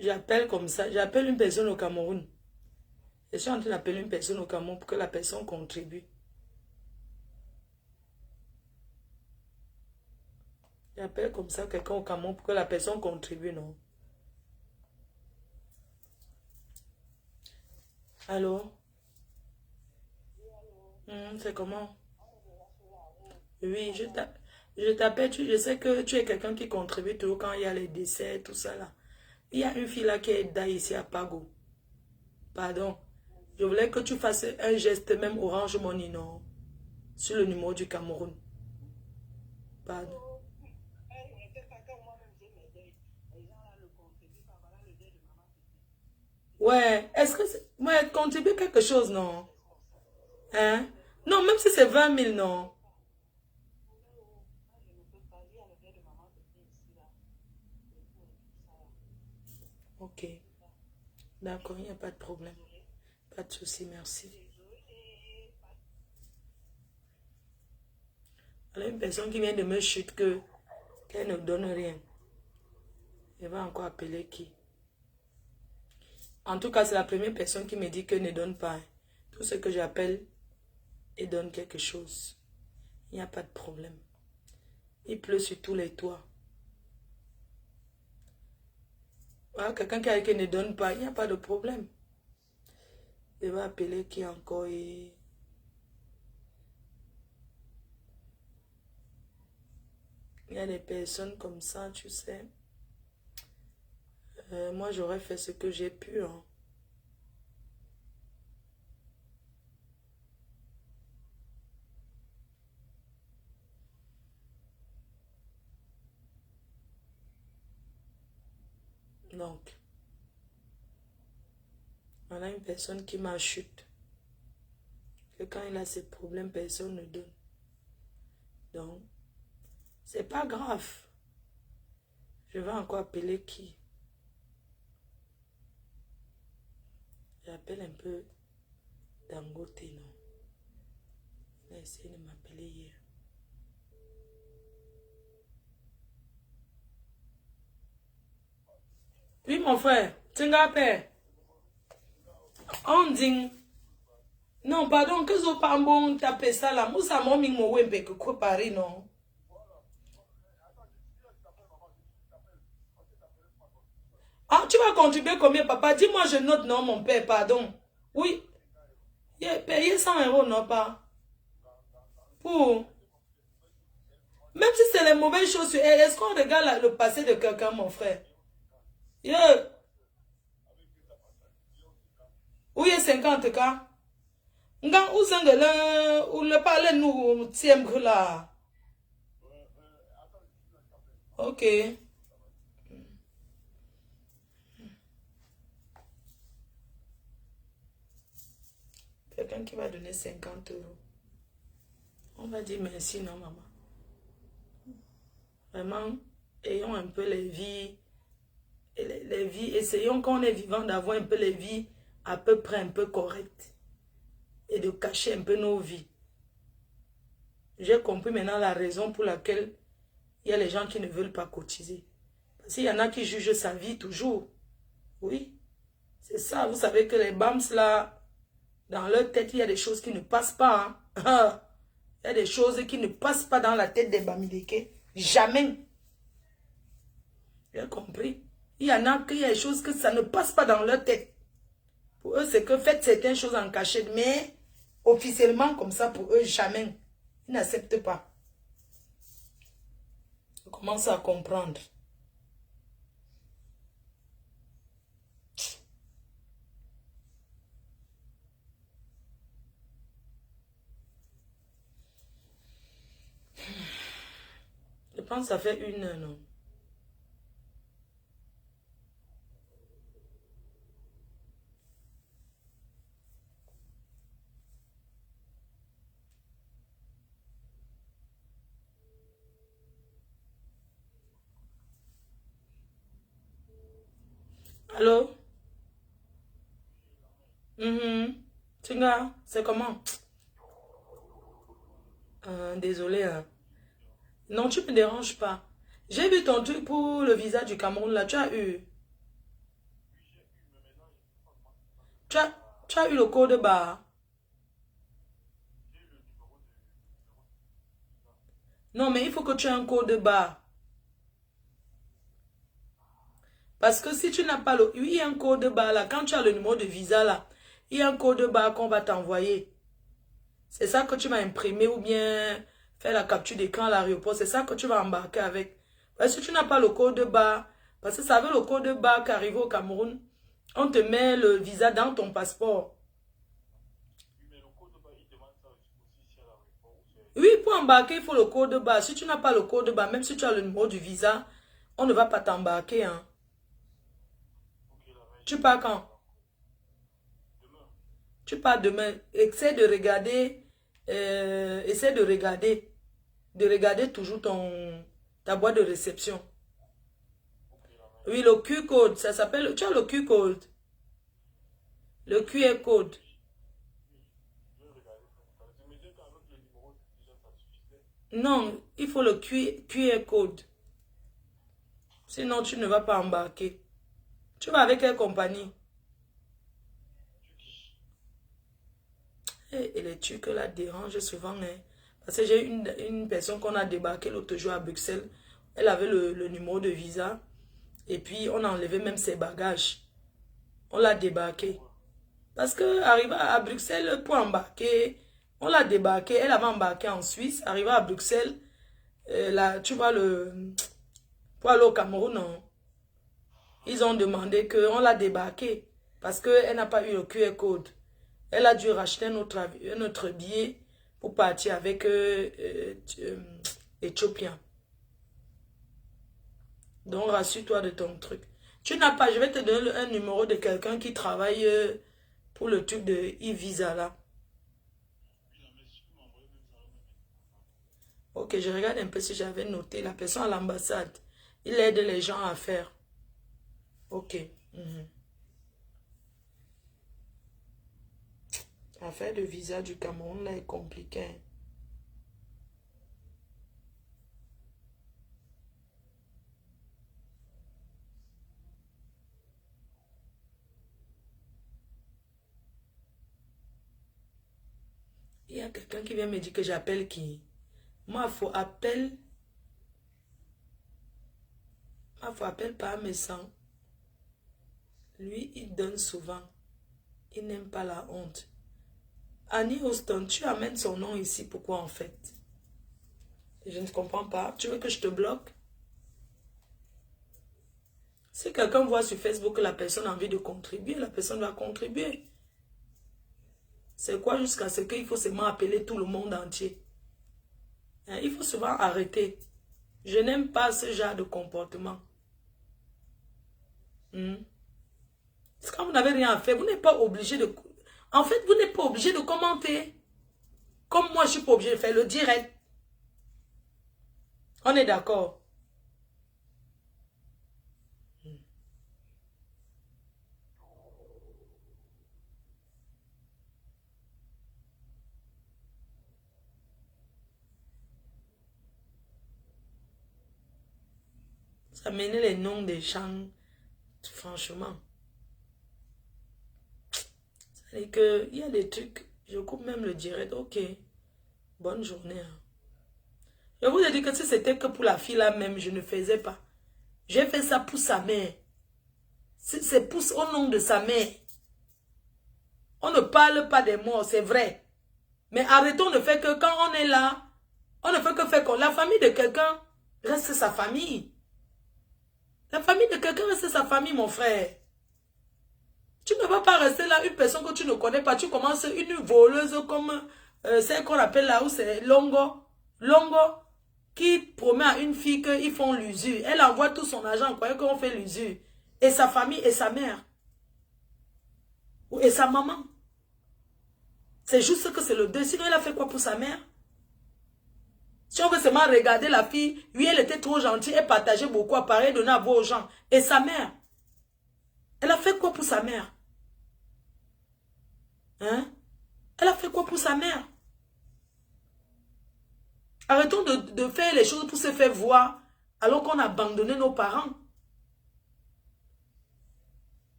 J'appelle comme ça. J'appelle une personne au Cameroun. Je suis en train d'appeler une personne au Cameroun pour que la personne contribue. J'appelle comme ça quelqu'un au Cameroun pour que la personne contribue, non? Allô? C'est comment? Oui, je t'appelle. Je sais que tu es quelqu'un qui contribue toujours quand il y a les décès, tout ça là. Il y a une fille là qui est là ici à Pago. Pardon. Je voulais que tu fasses un geste, même Orange Money, non? Sur le numéro du Cameroun. Pardon. Ouais, est-ce que ouais, contribuer quelque chose, non? Hein? Non, même si c'est 20 000, non? D'accord, il n'y a pas de problème. Pas de souci, merci. Alors, une personne qui vient de me chuter qu'elle ne donne rien. Elle va encore appeler qui? En tout cas, c'est la première personne qui me dit qu'elle ne donne pas. Tout ce que j'appelle, elle donne quelque chose. Il n'y a pas de problème. Il pleut sur tous les toits. Voilà, quelqu'un qui ne donne pas, il n'y a pas de problème. Elle va appeler qui encore et... Il y a des personnes comme ça, tu sais. Moi, j'aurais fait ce que j'ai pu. Hein. Donc, voilà une personne qui m'achute. Que quand il a ses problèmes, personne ne donne. Donc, c'est pas grave. Je vais encore appeler qui? J'appelle un peu Dangote, non? Il a essayé de m'appeler hier. Oui, mon frère. Tingape. On dit... Non, pardon, que je pas bon taper ça là. Moussa momi mo wembe que quoi Paris, non? Ah, tu vas contribuer combien, papa? Dis-moi, je note, non, mon père, pardon. Oui. Payer 100 euros, non, pas. Pour... Même si c'est les mauvaises choses, est-ce qu'on regarde le passé de quelqu'un, mon frère? Yeah. Oui, 50 cas. Nga uzangele, ou le parle nous, tiens, là. Ok. Quelqu'un qui va donner 50 euros. On va dire merci, non, maman. Vraiment, ayons un peu les vies, essayons quand on est vivant d'avoir un peu les vies à peu près un peu correctes et de cacher un peu nos vies. J'ai compris maintenant la raison pour laquelle il y a les gens qui ne veulent pas cotiser. Parce qu'il y en a qui jugent sa vie toujours. Oui, c'est ça. Vous savez que les BAMS là, dans leur tête, il y a des choses qui ne passent pas. Hein? Il y a des choses qui ne passent pas dans la tête des Bamileke. Jamais. J'ai compris. Il y en a qui, il y a des choses que ça ne passe pas dans leur tête. Pour eux, c'est que faites certaines choses en cachette. Mais officiellement, comme ça, pour eux, jamais. Ils n'acceptent pas. Je commence à comprendre. Je pense que ça fait 1 heure, non? Allô? Tinga, c'est comment? Désolé, hein. Non, tu ne me déranges pas. J'ai vu ton truc pour le visa du Cameroun, là. Tu as eu... Tu as eu le code barre. Non, mais il faut que tu aies un code barre. Parce que si tu n'as pas le... Oui, il y a un code barre là. Quand tu as le numéro de visa là, il y a un code barre qu'on va t'envoyer. C'est ça que tu vas imprimer ou bien faire la capture d'écran à l'aéroport. C'est ça que tu vas embarquer avec. Parce que si tu n'as pas le code barre, parce que ça veut le code barre qui arrive au Cameroun, on te met le visa dans ton passeport. Oui, pour embarquer, il faut le code barre. Si tu n'as pas le code barre, même si tu as le numéro du visa, on ne va pas t'embarquer. Hein. Tu pars quand? Tu pars demain. Essaie de regarder. Essaie de regarder toujours ta boîte de réception. Oui, le Q-code, ça s'appelle... Tu as le Q-code. Le QR code. Non, il faut le QR code. Sinon, tu ne vas pas embarquer. Tu vas avec quelle compagnie? Et les trucs là dérangent souvent. Hein. Parce que j'ai une personne qu'on a débarqué l'autre jour à Bruxelles. Elle avait le numéro de visa. Et puis, on a enlevé même ses bagages. On l'a débarqué. Parce que arrivé à Bruxelles pour embarquer, on l'a débarqué. Elle avait embarqué en Suisse. Arrivé à Bruxelles, là, tu vois, pour aller au Cameroun, non. Ils ont demandé qu'on l'a débarqué. Parce qu'elle n'a pas eu le QR code. Elle a dû racheter notre billet pour partir avec Éthiopien. Donc, rassure-toi de ton truc. Tu n'as pas, je vais te donner un numéro de quelqu'un qui travaille pour le truc de e-visa là. Ok, je regarde un peu si j'avais noté. La personne à l'ambassade, il aide les gens à faire. Ok. L'affaire de visa du Cameroun là est compliquée. Il y a quelqu'un qui vient me dire que j'appelle qui? Moi, il faut appeler. Moi, il faut appeler par mes sangs. Lui, il donne souvent. Il n'aime pas la honte. Annie Houston, tu amènes son nom ici. Pourquoi en fait? Je ne comprends pas. Tu veux que je te bloque? Si quelqu'un voit sur Facebook que la personne a envie de contribuer, la personne va contribuer. C'est quoi jusqu'à ce qu'il faut seulement appeler tout le monde entier? Hein, il faut souvent arrêter. Je n'aime pas ce genre de comportement. Parce que quand vous n'avez rien à faire, vous n'êtes pas obligé de... En fait, vous n'êtes pas obligé de commenter. Comme moi, je ne suis pas obligé de faire le direct. On est d'accord? Ça mène les noms des gens. Franchement. C'est que il y a des trucs. Je coupe même le direct. Ok. Bonne journée. Hein. Je vous ai dit que si c'était que pour la fille là même, je ne faisais pas. J'ai fait ça pour sa mère. C'est pour au nom de sa mère. On ne parle pas des morts, c'est vrai. Mais arrêtons de faire que quand on est là, on ne fait que faire que la famille de quelqu'un reste sa famille. La famille de quelqu'un reste sa famille, mon frère. Tu ne vas pas rester là, une personne que tu ne connais pas. Tu commences une voleuse comme celle qu'on appelle là où c'est Longo. Longo qui promet à une fille qu'ils font l'usure. Elle envoie tout son argent, croyant qu'on fait l'usure. Et sa famille et sa mère. Et sa maman. C'est juste que c'est le deux. Sinon, elle a fait quoi pour sa mère? Si on veut seulement regarder la fille, oui, elle était trop gentille, elle partageait beaucoup, appareil, donnait à voir aux gens. Et sa mère? Elle a fait quoi pour sa mère? Hein? Elle a fait quoi pour sa mère? Arrêtons de faire les choses pour se faire voir alors qu'on a abandonné nos parents.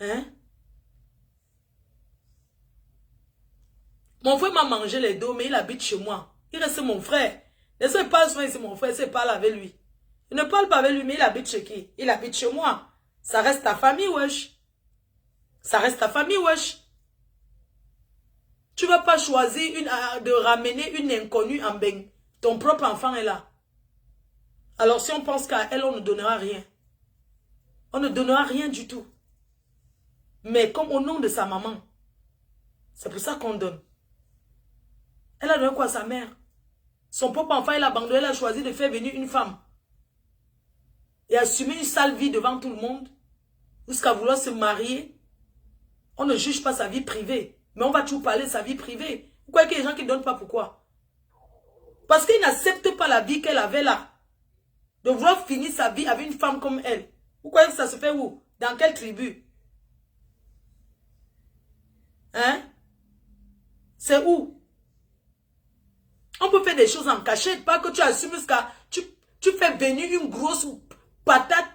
Hein? Mon frère m'a mangé les dos, mais il habite chez moi. Il reste mon frère. Laissez pas soin, c'est mon frère, c'est parle avec lui. Je ne parle pas avec lui, mais il habite chez qui? Il habite chez moi. Ça reste ta famille, wesh. Ça reste ta famille, wesh. Tu ne vas pas choisir de ramener une inconnue en bain. Ton propre enfant est là. Alors si on pense qu'à elle, on ne donnera rien. On ne donnera rien du tout. Mais comme au nom de sa maman. C'est pour ça qu'on donne. Elle a donné quoi à sa mère? Son propre enfant, elle a abandonné, elle a choisi de faire venir une femme. Et assumer une sale vie devant tout le monde. Jusqu'à vouloir se marier. On ne juge pas sa vie privée. Mais on va toujours parler de sa vie privée. Pourquoi il y a des gens qui ne donnent pas? Pourquoi? Parce qu'ils n'acceptent pas la vie qu'elle avait là. De vouloir finir sa vie avec une femme comme elle. Pourquoi ça se fait où? Dans quelle tribu? Hein? C'est où? On peut faire des choses en cachette, pas que tu assumes jusqu'à... Tu fais venir une grosse patate,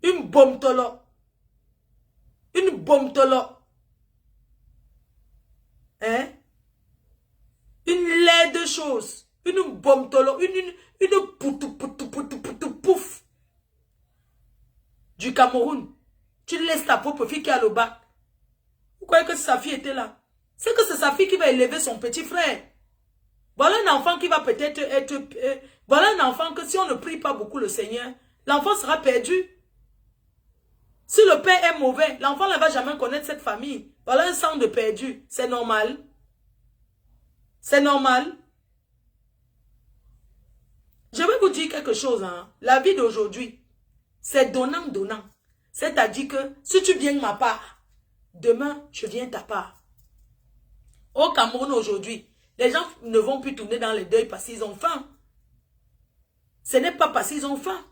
une bombe tolo. Une bombe tolo. Hein? Une laide chose. Une bombe tolo. Une poutou pouf. Du Cameroun. Tu laisses ta propre fille qui a le bac. Vous croyez que sa fille était là? C'est que c'est sa fille qui va élever son petit frère. Voilà un enfant qui va peut-être être... voilà un enfant que si on ne prie pas beaucoup le Seigneur, l'enfant sera perdu. Si le père est mauvais, l'enfant ne va jamais connaître cette famille. Voilà un sang de perdu. C'est normal. C'est normal. Je vais vous dire quelque chose. Hein. La vie d'aujourd'hui, c'est donnant-donnant. C'est-à-dire que si tu viens de ma part, demain, je viens de ta part. Au Cameroun aujourd'hui, les gens ne vont plus tourner dans les deuils parce qu'ils ont faim. Ce n'est pas parce qu'ils ont faim.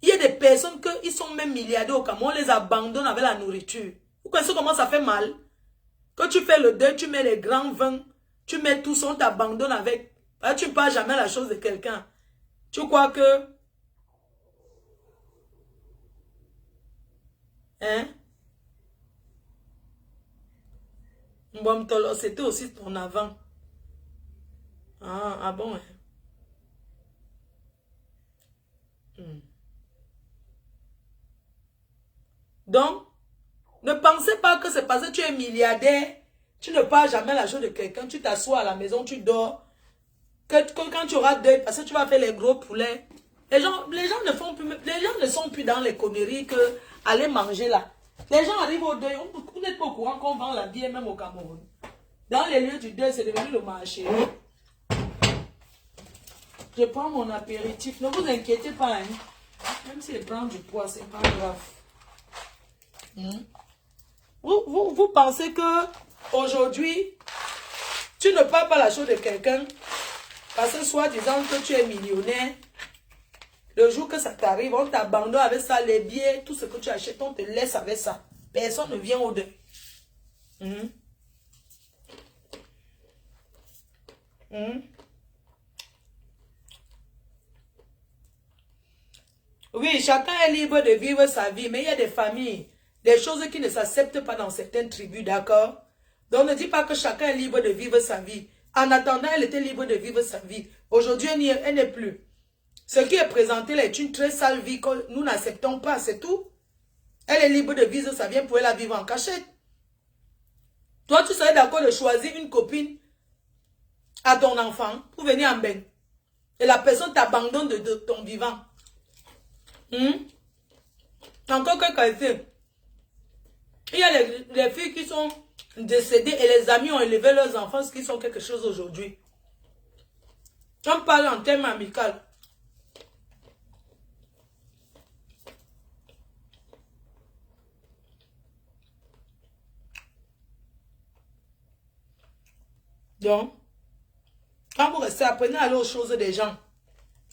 Il y a des personnes qui sont même milliardaires au Cameroun, on les abandonne avec la nourriture. Vous connaissez comment ça fait mal? Quand tu fais le deuil, tu mets les grands vins, tu mets tout ça, on t'abandonne avec. Tu ne parles jamais la chose de quelqu'un. Tu crois que... Hein? Bon, c'était aussi ton avant. Ah bon, hein? Donc, ne pensez pas que c'est parce que tu es milliardaire, tu ne parles jamais la chose de quelqu'un, tu t'assois à la maison, tu dors, que quand tu auras deuil, parce que tu vas faire les gros poulets, les gens ne font plus, les gens ne sont plus dans les conneries que aller manger là. Les gens arrivent au deuil, vous n'êtes pas au courant qu'on vend la bière même au Cameroun. Dans les lieux du deuil, c'est devenu le marché. Je prends mon apéritif, ne vous inquiétez pas, hein. Même si je prends du poids, c'est pas grave. Vous pensez que aujourd'hui, tu ne parles pas la chose de quelqu'un parce que soi-disant que tu es millionnaire, le jour que ça t'arrive, on t'abandonne avec ça, les billets, tout ce que tu achètes, on te laisse avec ça. Personne ne vient au deuil. Oui, chacun est libre de vivre sa vie, mais il y a des familles, des choses qui ne s'acceptent pas dans certaines tribus, d'accord? Donc ne dis pas que chacun est libre de vivre sa vie. En attendant, elle était libre de vivre sa vie. Aujourd'hui, elle n'est plus. Ce qui est présenté là est une très sale vie que nous n'acceptons pas, c'est tout. Elle est libre de vivre sa vie, elle pouvait la vivre en cachette. Toi, tu serais d'accord de choisir une copine à ton enfant pour venir en bain. Et la personne t'abandonne de ton vivant. Encore quelqu'un. Il y a les filles qui sont décédées et les amis ont élevé leurs enfants, ce qui sont quelque chose aujourd'hui. On parle en termes amicaux. Donc, quand vous restez, apprenez à aller aux choses des gens.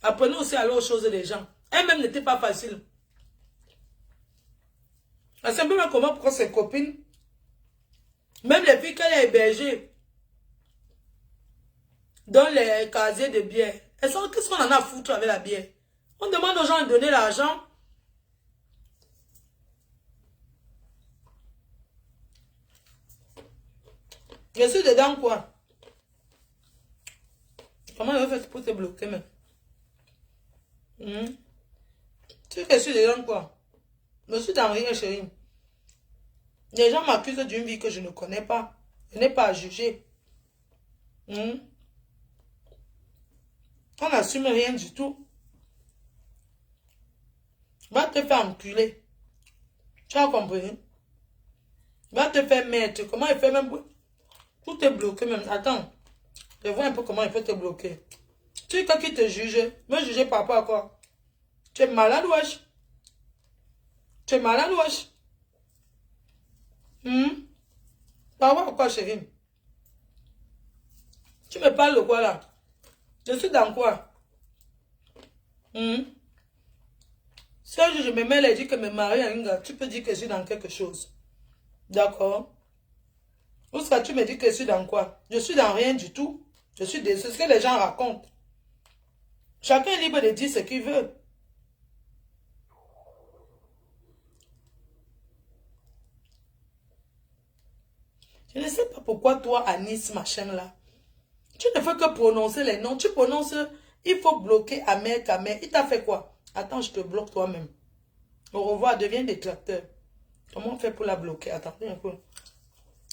Apprenez aussi à aller aux choses des gens. Elle-même n'était pas facile. C'est simplement comment pour ses copines, même les filles qu'elle a hébergées dans les casiers de bière, qu'est-ce qu'on en a à foutre avec la bière? On demande aux gens de donner l'argent. Je suis dedans quoi? Comment je vais faire pour te bloquer même? Tu sais que je suis dedans quoi? Je suis dans rien chérie. Les gens m'accusent d'une vie que je ne connais pas. Je n'ai pas à juger. On n'assume rien du tout. Va te faire enculer. Tu as compris? Va te faire mettre. Comment il fait même pour te bloquer même? Attends. Je vois un peu comment il peut te bloquer. Tu es quelqu'un qui te juge. Me juger par rapport à quoi? Tu es malade, wesh? Tu es malade, wesh? Par rapport à quoi, chérie? Tu me parles de quoi là? Je suis dans quoi? Si un jour je me mets les dire que me marie à une gars, tu peux dire que je suis dans quelque chose. D'accord. Où est-ce que tu me dis que je suis dans quoi? Je suis dans rien du tout. Je suis de ce que les gens racontent. Chacun est libre de dire ce qu'il veut. Je ne sais pas pourquoi toi, Anis, machin là, tu ne fais que prononcer les noms. Tu prononces, il faut bloquer Amer, Kamer. Il t'a fait quoi? Attends, je te bloque toi-même. Au revoir, deviens détracteur. Comment on fait pour la bloquer? Attendez un peu.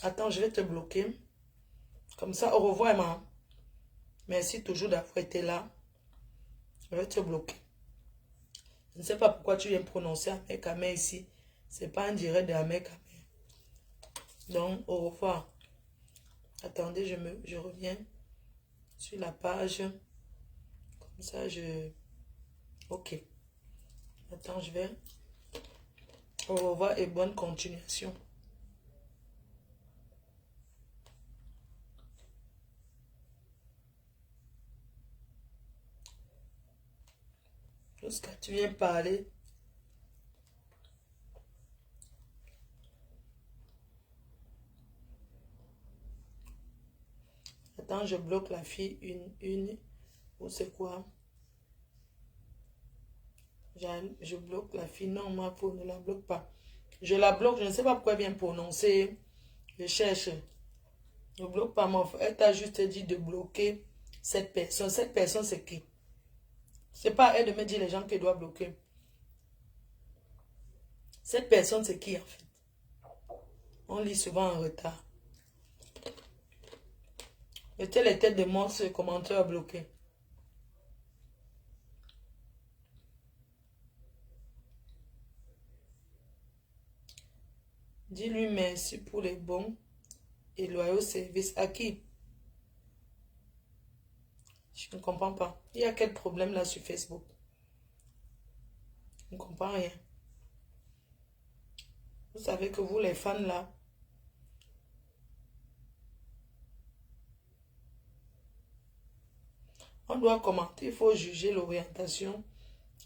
Attends, je vais te bloquer. Comme ça, au revoir, Emma. Merci toujours d'avoir été là. Je vais te bloquer. Je ne sais pas pourquoi tu viens prononcer Amer, Kamer ici. C'est pas un direct de Amer, Kamer. Donc, au revoir. Attendez, je reviens sur la page. Comme ça, Ok. Attends, je vais... Au revoir et bonne continuation. Jusqu'à tu viens parler. Attends, je bloque la fille une. Ou c'est quoi? Je bloque la fille. Non, ma peau ne la bloque pas. Je la bloque. Je ne sais pas pourquoi elle vient prononcer. Je cherche. Ne bloque pas mon frère. Elle t'a juste dit de bloquer cette personne. Cette personne, c'est qui? C'est pas à elle de me dire les gens qu'elle doit bloquer. Cette personne, c'est qui en fait? On lit souvent en retard. Mettez les têtes de mort sur les commentaires bloqués. Dis-lui merci pour les bons et loyaux services. À qui? Je ne comprends pas. Il y a quel problème là sur Facebook? Je ne comprends rien. Vous savez que vous, les fans là, on doit commenter, il faut juger l'orientation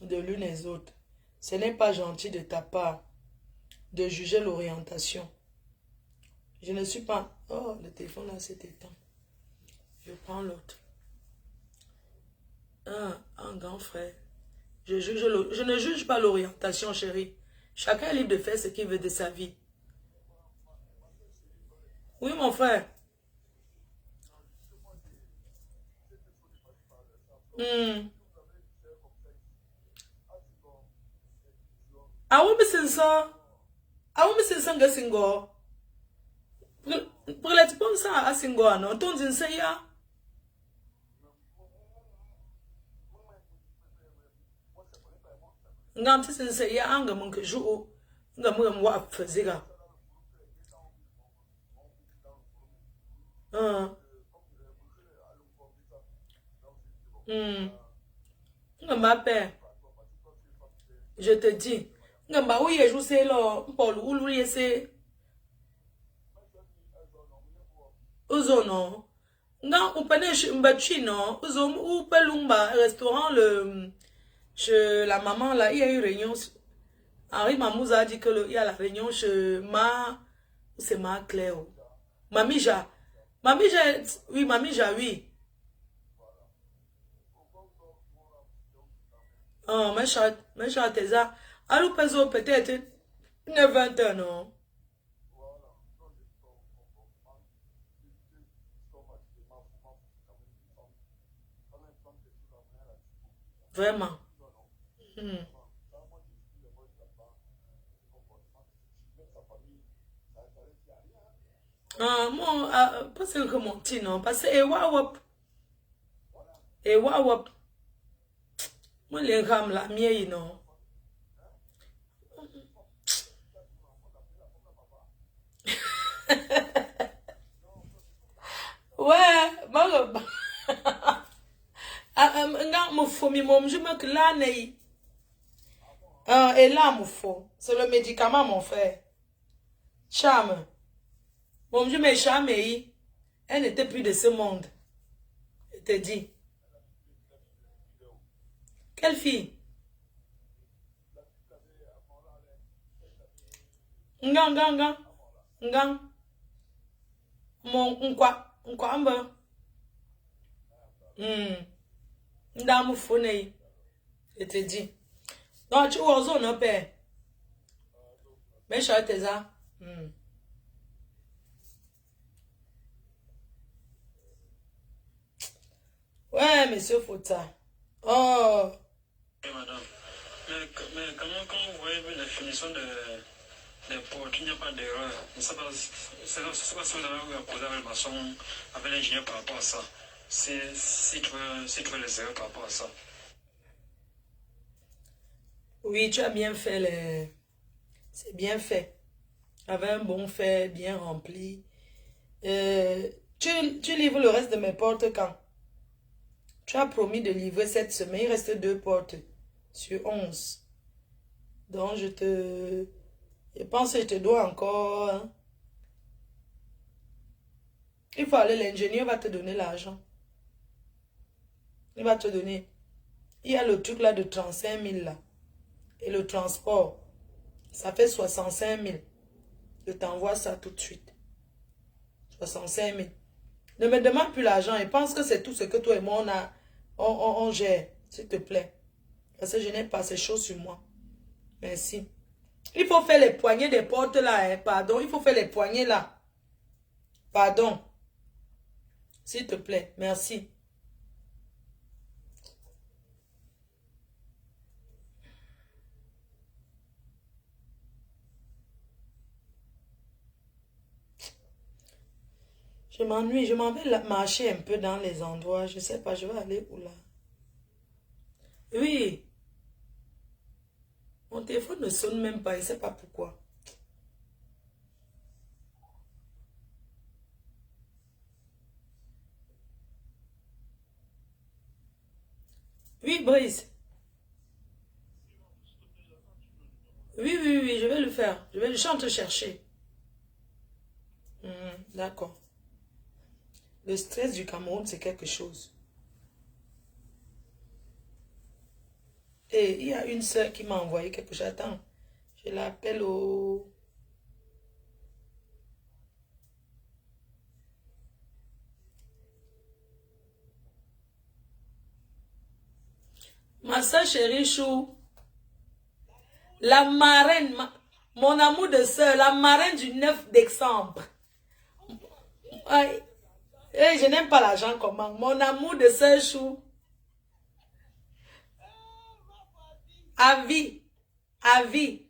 de l'une et l'autre. Ce n'est pas gentil de ta part de juger l'orientation. Je ne suis pas... Oh, le téléphone là s'est éteint. Je prends l'autre. Un grand frère. Je ne juge pas l'orientation, chérie. Chacun est libre de faire ce qu'il veut de sa vie. Oui, mon frère. Awo mi sinsa. Awo mi sinsa nga singo. Prelati ponsa a singo ano. Tonzi nse ya. Nga mti sinse ya anga munke juu. Nga mga mwa faziga. Nga mbape. Je te dis. Nga mba ouye jou se lo. Mpolu ulu yese. Uzo no. Nga upene mbachi no. Uzo upelumba restaurant chez la maman là. Il y a eu réunion. Henri Mamouza a dit que il y a la réunion chez c'est Ma Claire. Mamija. Mamija, oui, Mamija, oui. Oh, mes chats, tes ça. Alors, peut-être 20 ans, non? Vraiment. Moi, parce que mon petit, non, parce que, wap, moi, les rames, la mienne, non. Ouais, bon, nga me faut mi mom, je me que là, et là, me faut. C'est le médicament, mon frère. Charme. Mon Dieu, mais Charme, elle n'était plus de ce monde. Je te dis. Quelle fille? Nga. Ngang. Mon nkwa amba. Ndamu fone. Je te dis. Donc tu vois on paix. Mais je te ça. Ouais, monsieur Fota. Oh. Oui, madame. Mais quand vous voyez la finition des portes, il n'y a pas d'erreur. Je ne sais pas si vous avez posé avec le maçon, avec l'ingénieur par rapport à ça. Si tu veux les erreurs par rapport à ça. Oui, tu as bien fait les... C'est bien fait. Avec un bon fait, bien rempli. Tu livres le reste de mes portes quand? Tu as promis de livrer cette semaine. Il reste 2 portes sur 11. Donc, je pense que je te dois encore... Hein. Il faut aller, l'ingénieur va te donner l'argent. Il va te donner. Il y a le truc là de 35 000 là. Et le transport. Ça fait 65 000. Je t'envoie ça tout de suite. 65 000. Ne me demande plus l'argent. Et pense que c'est tout ce que toi et moi on gère. S'il te plaît. Parce que je n'ai pas ces choses sur moi. Merci. Il faut faire les poignées des portes là. Hein. Pardon. Il faut faire les poignées là. Pardon. S'il te plaît. Merci. Je m'ennuie, je m'en vais marcher un peu dans les endroits. Je ne sais pas, je vais aller où là. Oui. Mon téléphone ne sonne même pas, je ne sais pas pourquoi. Oui, Brice. Oui, je vais le faire. Je vais te chercher. D'accord. Le stress du Cameroun, c'est quelque chose. Et il y a une soeur qui m'a envoyé quelque chose. Attends, je l'appelle au... Ma soeur chérie Chou, la marraine, mon amour de soeur, la marraine du 9 décembre. Je n'aime pas l'argent comment. Mon amour de soeur Chou. À vie. À vie.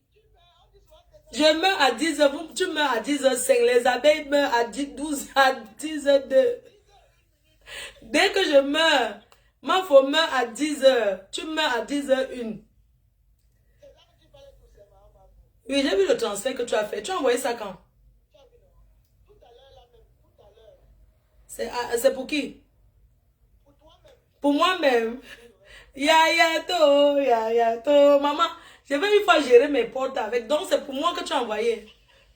Je meurs à 10h. Tu meurs à 10h05. Les abeilles meurent à 12 à 10h02. Dès que je meurs, ma femme meurt à 10h. Tu meurs à 10h01. Oui, j'ai vu le transfert que tu as fait. Tu as envoyé ça quand? C'est pour qui? Pour moi-même. Ya to. Maman, je vais une fois gérer mes portes avec. Donc, c'est pour moi que tu as envoyé.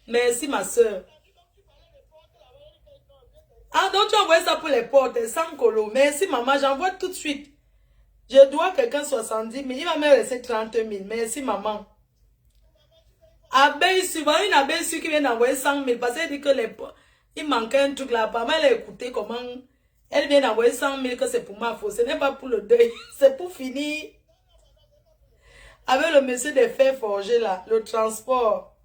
Merci, ma soeur. Ah, donc tu as envoyé ça pour les portes, sans colo. Merci, maman. J'envoie tout de suite. Je dois quelqu'un 70 000. Il va me laisser 30 000. Merci, maman. Abeille, souvent, une abeille qui vient d'envoyer 100 000. Parce qu'elle dit que il manquait un truc là. Pas mal, elle a écouté comment... Elle vient d'envoyer 100 000 que c'est pour ma faute. Ce n'est pas pour le deuil. C'est pour finir avec le monsieur des fers forgés là. Le transport.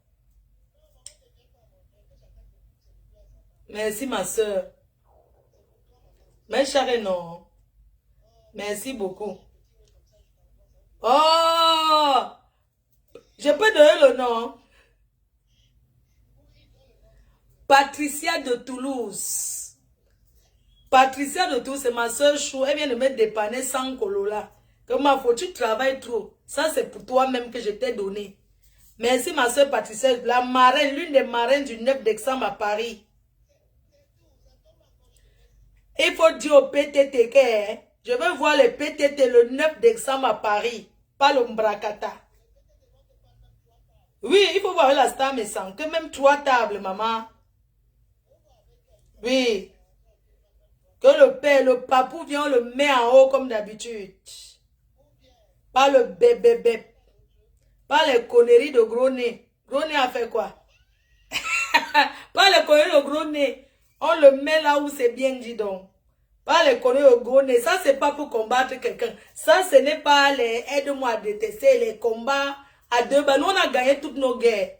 Merci ma soeur. Mais chérie, non. Merci beaucoup. Oh! Je peux donner le nom. Patricia de Toulouse. Patricia de Toulouse, c'est ma soeur Chou. Elle vient de me dépanner sans colo là. Que ma faute, tu travailles trop. Ça, c'est pour toi-même que je t'ai donné. Merci, ma soeur Patricia. La marraine, l'une des marraines du 9 décembre à Paris. Il faut dire au PTT que je veux voir les PTT le 9 décembre à Paris. Pas le Mbrakata. Oui, il faut voir la star Messan. Que même 3 tables, maman. Oui. Que le père, le papou vient, on le met en haut comme d'habitude. Pas le bébé. Pas les conneries de gros nez. Gros nez a fait quoi? Pas le connaître le gros nez. On le met là où c'est bien dit donc. Pas le connaître le gros nez. Ça, c'est pas pour combattre quelqu'un. Ça, ce n'est pas les aide-moi à détester, les combats à deux. Ben, nous, on a gagné toutes nos guerres.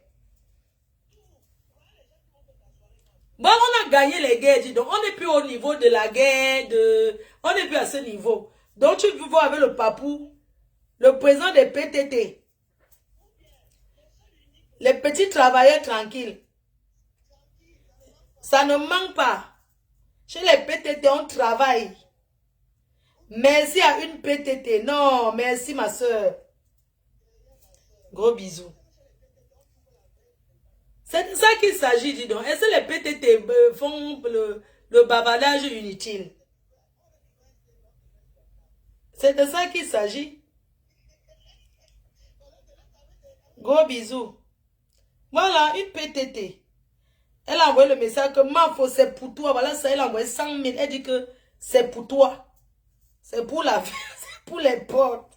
Bon, on a gagné les guerres, dis donc. On n'est plus au niveau de la guerre, on n'est plus à ce niveau. Donc, tu veux voir avec le papou, le président des PTT. Les petits travailleurs tranquilles. Ça ne manque pas. Chez les PTT, on travaille. Merci à une PTT. Non, merci ma soeur. Gros bisous. C'est de ça qu'il s'agit, dis donc. Est-ce que les PTT font le bavardage inutile? C'est de ça qu'il s'agit. Gros bisous. Voilà, une PTT. Elle a envoyé le message que Mafo, c'est pour toi. Voilà, ça, elle a envoyé 100 000. Elle dit que c'est pour toi. C'est pour la vie. C'est pour les portes.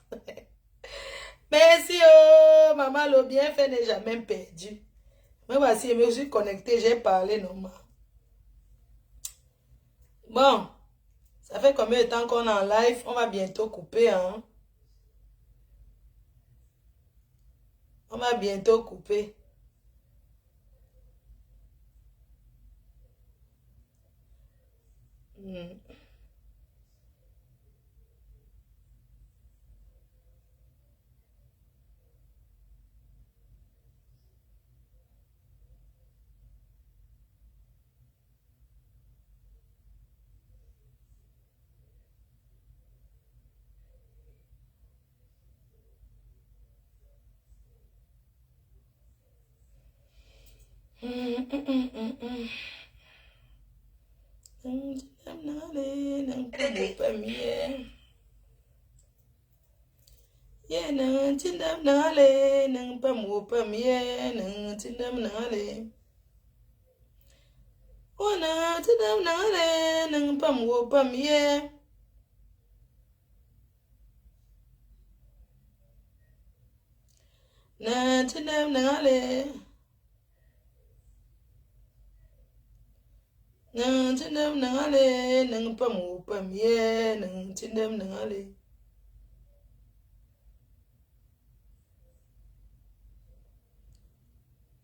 Merci, oh, maman, le bienfait n'est jamais perdu. Mais voici, je me suis connectée, j'ai parlé normal. Bon, ça fait combien de temps qu'on est en live? On va bientôt couper, hein? On va bientôt couper.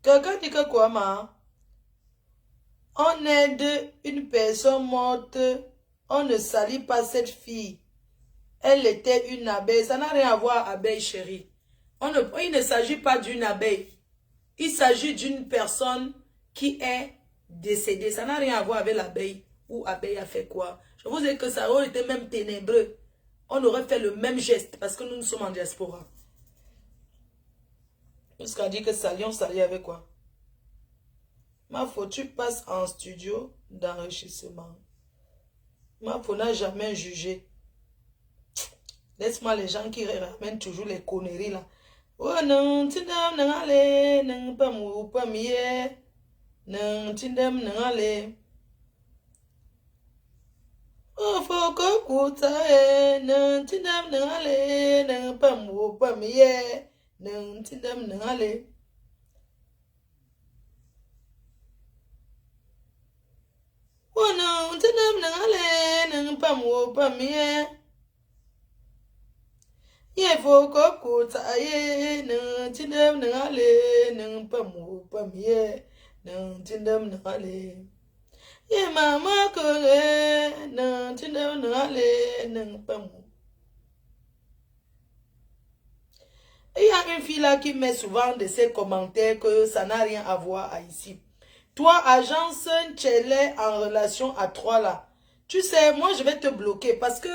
Quelqu'un dit que quoi, ma? On aide une personne morte, on ne salue pas cette fille. Elle était une abeille. Ça n'a rien à voir, abeille chérie. Il ne s'agit pas d'une abeille. Il s'agit d'une personne qui est décédée. Ça n'a rien à voir avec l'abeille. Ou abeille a fait quoi? Je vous dis que ça aurait été même ténébreux. On aurait fait le même geste parce que nous sommes en diaspora. Jusqu'à dire que salions, salut avec quoi? Ma faute, tu passes en studio d'enrichissement. Ma faute n'a jamais jugé. Laisse-moi les gens qui ramènent toujours les conneries là. Oh non, tindam n'allez, n'en pas mou, pas mieux. Non, tindam n'allez. Oh, faut que coûte, non, tindam n'allez, n'en pas mou, pas mieux. Non, tindam n'allez. Oh non, tindam n'allez, n'en pas mou, pas mieux. Ye foko kota ye nang tindam nangale nang pamu pamye nang tindam nangale. Ye mama kore nang tindam nangale nang pamu. Il y a une fille là qui met souvent de ses commentaires que ça n'a rien à voir à ici. Toi, agence Tchélé en relation à 3 là. Tu sais, moi je vais te bloquer parce que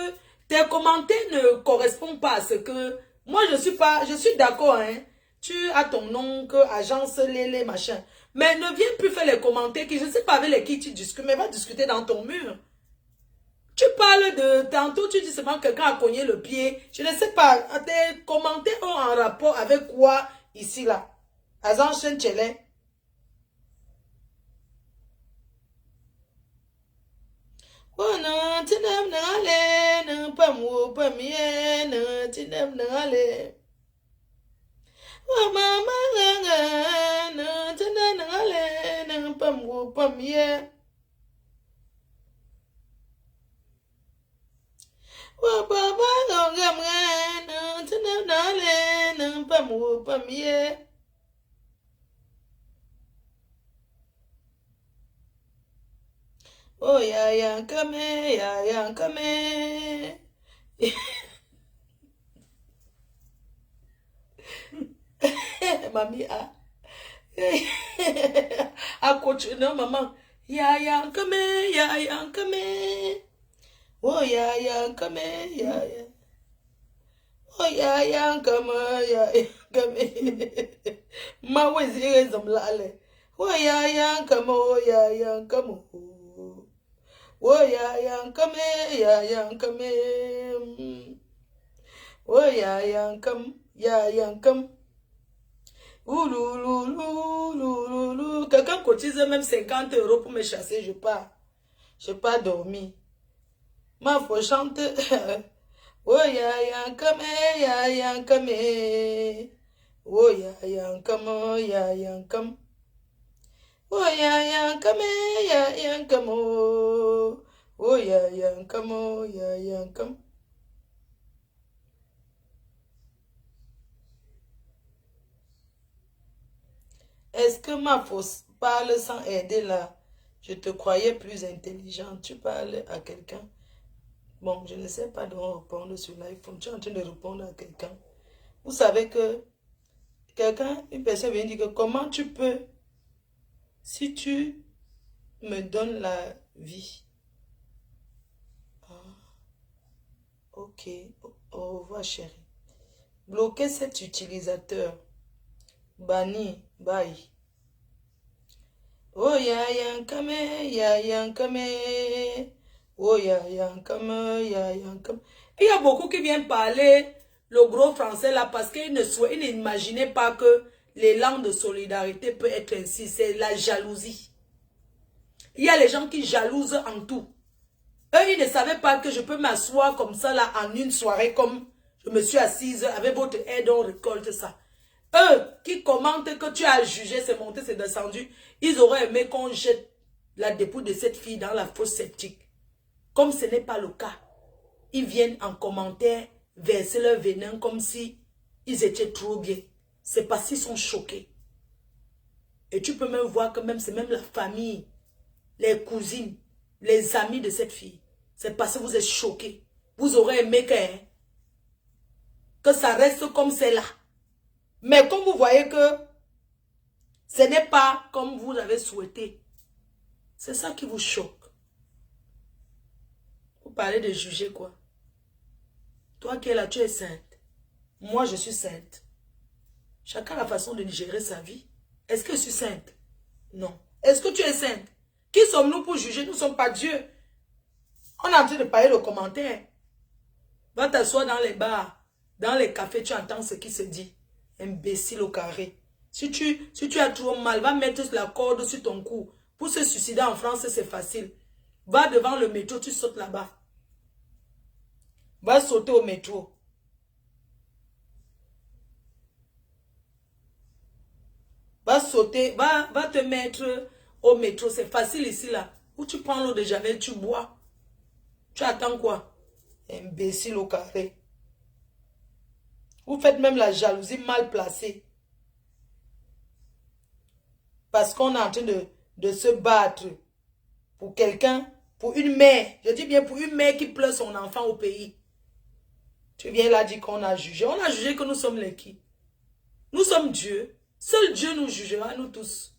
tes commentaires ne correspondent pas à ce que... Moi, je suis d'accord, hein. Tu as ton nom, que agence, lélé, machin. Mais ne viens plus faire les commentaires qui, je ne sais pas avec les qui tu discutes, mais va discuter dans ton mur. Tu parles de... Tantôt, tu dis seulement que quelqu'un a cogné le pied. Je ne sais pas. Tes commentaires ont un rapport avec quoi ici, là? Agence Tchélé. Oh non, tindam n'allez, non pas mou, pas mieux, non, tindam n'allez. Oh maman, non, tindam n'allez, non pas pam, yeah. Oh, papa, don't get me, pam, yeah. Oh, yeah, come here, yeah, come here. Mamie, I coach, no, mama. Yeah, come here, yeah, come here. Oh, yeah, come here, yeah. Oh, yeah, come here, come here. Ma, where's here, some lale. Oh, yeah, come, oh, yeah, come, oh. Oh, yeah, come here, yeah, come here. Oh, yeah, come, yeah, come. Ouloulouloulouloulou. Quelqu'un cotise même 50 € pour me chasser, je pars. Je pars dormir. Ma faut chante. Oh ya come, ya come. Oh ya come, ya come. Oh ya come, ya come. Oh ya come, ya come. Est-ce que ma fausse parle sans aider là? Je te croyais plus intelligent. Tu parles à quelqu'un. Bon, je ne sais pas de répondre sur l'iPhone. Tu es en train de répondre à quelqu'un. Vous savez que quelqu'un, une personne vient dire que comment tu peux, si tu me donnes la vie. Ah, ok. Au revoir, chérie. Bloquez cet utilisateur. Banni. Bye. Oh ya come, ya come. Oh ya come, ya come. Il y a beaucoup qui viennent parler le gros français là parce qu'ils n'imaginaient pas que l'élan de solidarité peut être ainsi. C'est la jalousie. Il y a les gens qui jalousent en tout. Eux, ils ne savaient pas que je peux m'asseoir comme ça là en une soirée comme je me suis assise avec votre aide, on récolte ça. Eux qui commentent que tu as jugé, c'est monté, c'est descendu, ils auraient aimé qu'on jette la dépouille de cette fille dans la fosse septique. Comme ce n'est pas le cas, ils viennent en commentaire verser leur venin comme si ils étaient trop bien. C'est parce qu'ils sont choqués. Et tu peux même voir que même c'est même la famille, les cousines, les amis de cette fille. C'est parce que vous êtes choqués. Vous aurez aimé que ça reste comme c'est là. Mais comme vous voyez que ce n'est pas comme vous l'avez souhaité, c'est ça qui vous choque. Vous parlez de juger quoi? Toi qui es là, tu es sainte. Moi, je suis sainte. Chacun a la façon de gérer sa vie. Est-ce que je suis sainte? Non. Est-ce que tu es sainte? Qui sommes-nous pour juger? Nous ne sommes pas Dieu. On est en train de parler le commentaire. Va t'asseoir dans les bars, dans les cafés, tu entends ce qui se dit. Imbécile au carré. Si tu as trop mal, va mettre la corde sur ton cou. Pour se suicider en France, c'est facile. Va devant le métro, tu sautes là-bas. Va sauter au métro. Va sauter, va te mettre au métro. C'est facile ici, là. Où tu prends l'eau de Javel, tu bois. Tu attends quoi? Imbécile au carré. Vous faites même la jalousie mal placée. Parce qu'on est en train de se battre pour quelqu'un, pour une mère. Je dis bien pour une mère qui pleure son enfant au pays. Tu viens là dire qu'on a jugé. On a jugé que nous sommes les qui? Nous sommes Dieu. Seul Dieu nous jugera, nous tous.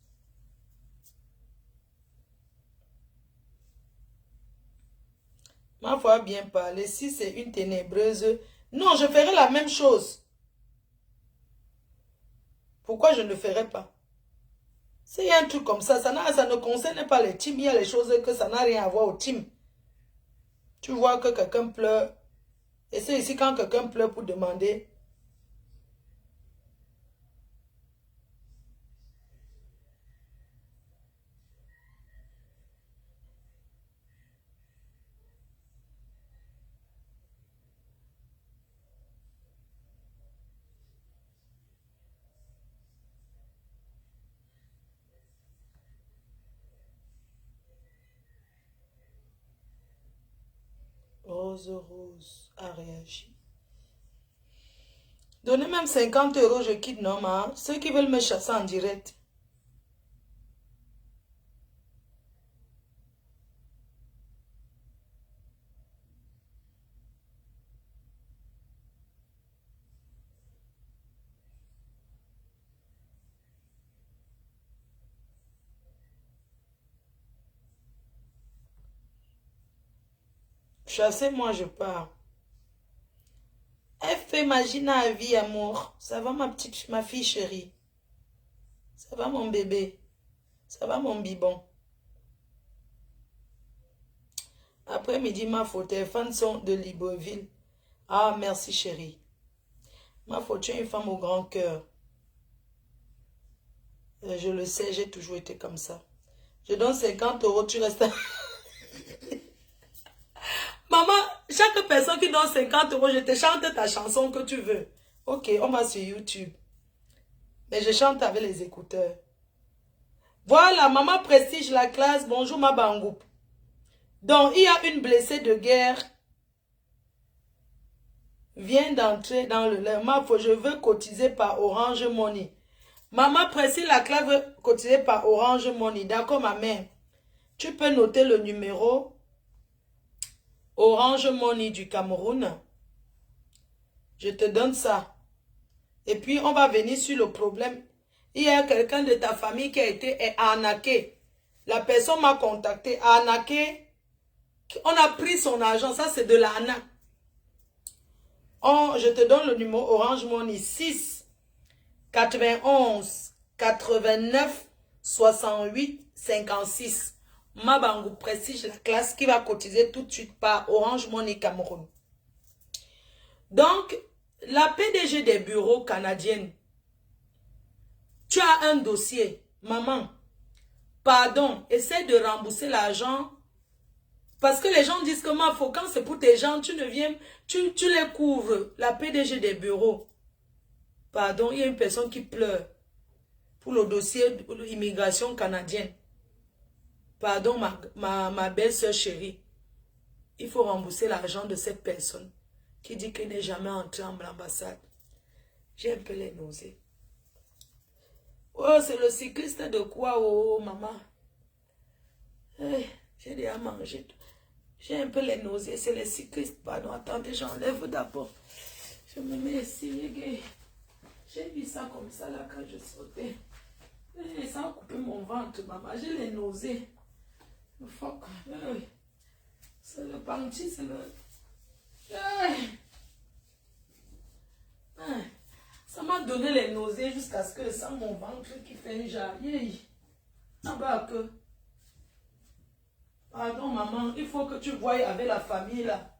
Ma foi bien parler. Si c'est une ténébreuse, non, je ferai la même chose. Pourquoi je ne le ferai pas? S'il y a un truc comme ça, ça ne concerne pas les teams. Il y a les choses que ça n'a rien à voir au team. Tu vois que quelqu'un pleure. Et c'est ici quand quelqu'un pleure pour demander. Rose a réagi. Donnez même 50 euros, je quitte, non, ma. Ceux qui veulent me chasser en direct. Chassez-moi, je pars. Elle fait imaginer à vie, amour. Ça va, ma fille chérie? Ça va, mon bébé? Ça va, mon bibon? Après-midi, ma photo. Les fans sont de Libreville. Ah, merci, chérie. Ma photo, tu es une femme au grand cœur. Je le sais, j'ai toujours été comme ça. Je donne 50 euros, tu restes... Maman, chaque personne qui donne 50 euros, je te chante ta chanson que tu veux. Ok, on va sur YouTube. Mais je chante avec les écouteurs. Voilà, maman Prestige, la classe. Bonjour, ma bangou. Donc, il y a une blessée de guerre. Vient d'entrer dans le lait. Je veux cotiser par Orange Money. Maman Prestige, la classe veut cotiser par Orange Money. D'accord, ma mère? Tu peux noter le numéro Orange Money du Cameroun. Je te donne ça. Et puis, on va venir sur le problème. Il y a quelqu'un de ta famille qui a été arnaqué. La personne m'a contacté. Arnaqué. On a pris son argent. Ça, c'est de l'arnaque. Je te donne le numéro Orange Money. 6 91 89 68 56. Mabangou Prestige, la classe qui va cotiser tout de suite par Orange Money Cameroun. Donc, la PDG des bureaux canadiens, tu as un dossier. Maman, pardon, essaie de rembourser l'argent. Parce que les gens disent que quand c'est pour tes gens, tu ne viens, tu les couvres. La PDG des bureaux. Pardon, il y a une personne qui pleure pour le dossier de l'immigration canadienne. Pardon, ma belle-sœur chérie. Il faut rembourser l'argent de cette personne qui dit qu'elle n'est jamais entrée en l'ambassade. J'ai un peu les nausées. Oh, c'est le cycliste de quoi, oh, maman? J'ai déjà mangé. J'ai un peu les nausées. C'est les cyclistes. Pardon, attendez, j'enlève d'abord. Je me mets ici. J'ai vu ça comme ça là quand je sautais. Ça a coupé mon ventre, maman. J'ai les nausées. Fuck. C'est le panty, c'est le... Ça m'a donné les nausées jusqu'à ce que je sens mon ventre qui fait une jaille. Ah bah que... Pardon maman, il faut que tu voies avec la famille là.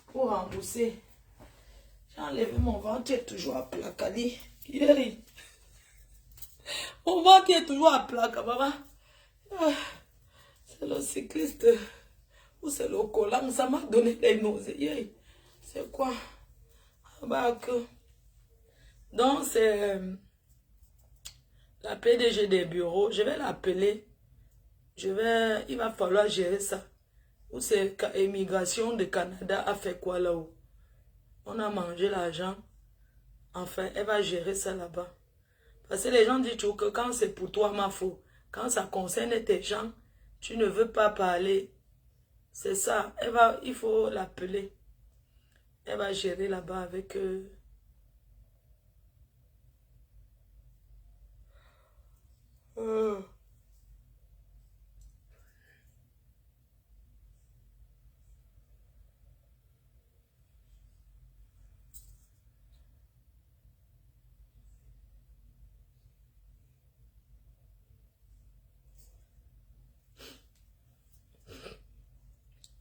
Pour rembourser. J'ai enlevé mon ventre, est toujours à plat, Kali. Mon ventre est toujours à plat, maman. C'est le cycliste ou c'est le collant, ça m'a donné des nausées. C'est quoi? Ah bah que... Donc c'est la PDG des bureaux. Je vais l'appeler. Il va falloir gérer ça. Ou c'est l'immigration de Canada a fait quoi là-haut? On a mangé l'argent. Enfin, elle va gérer ça là-bas. Parce que les gens disent toujours que quand c'est pour toi, ma faute. Quand ça concerne tes gens, tu ne veux pas parler. C'est ça. Il faut l'appeler. Elle va gérer là-bas avec eux.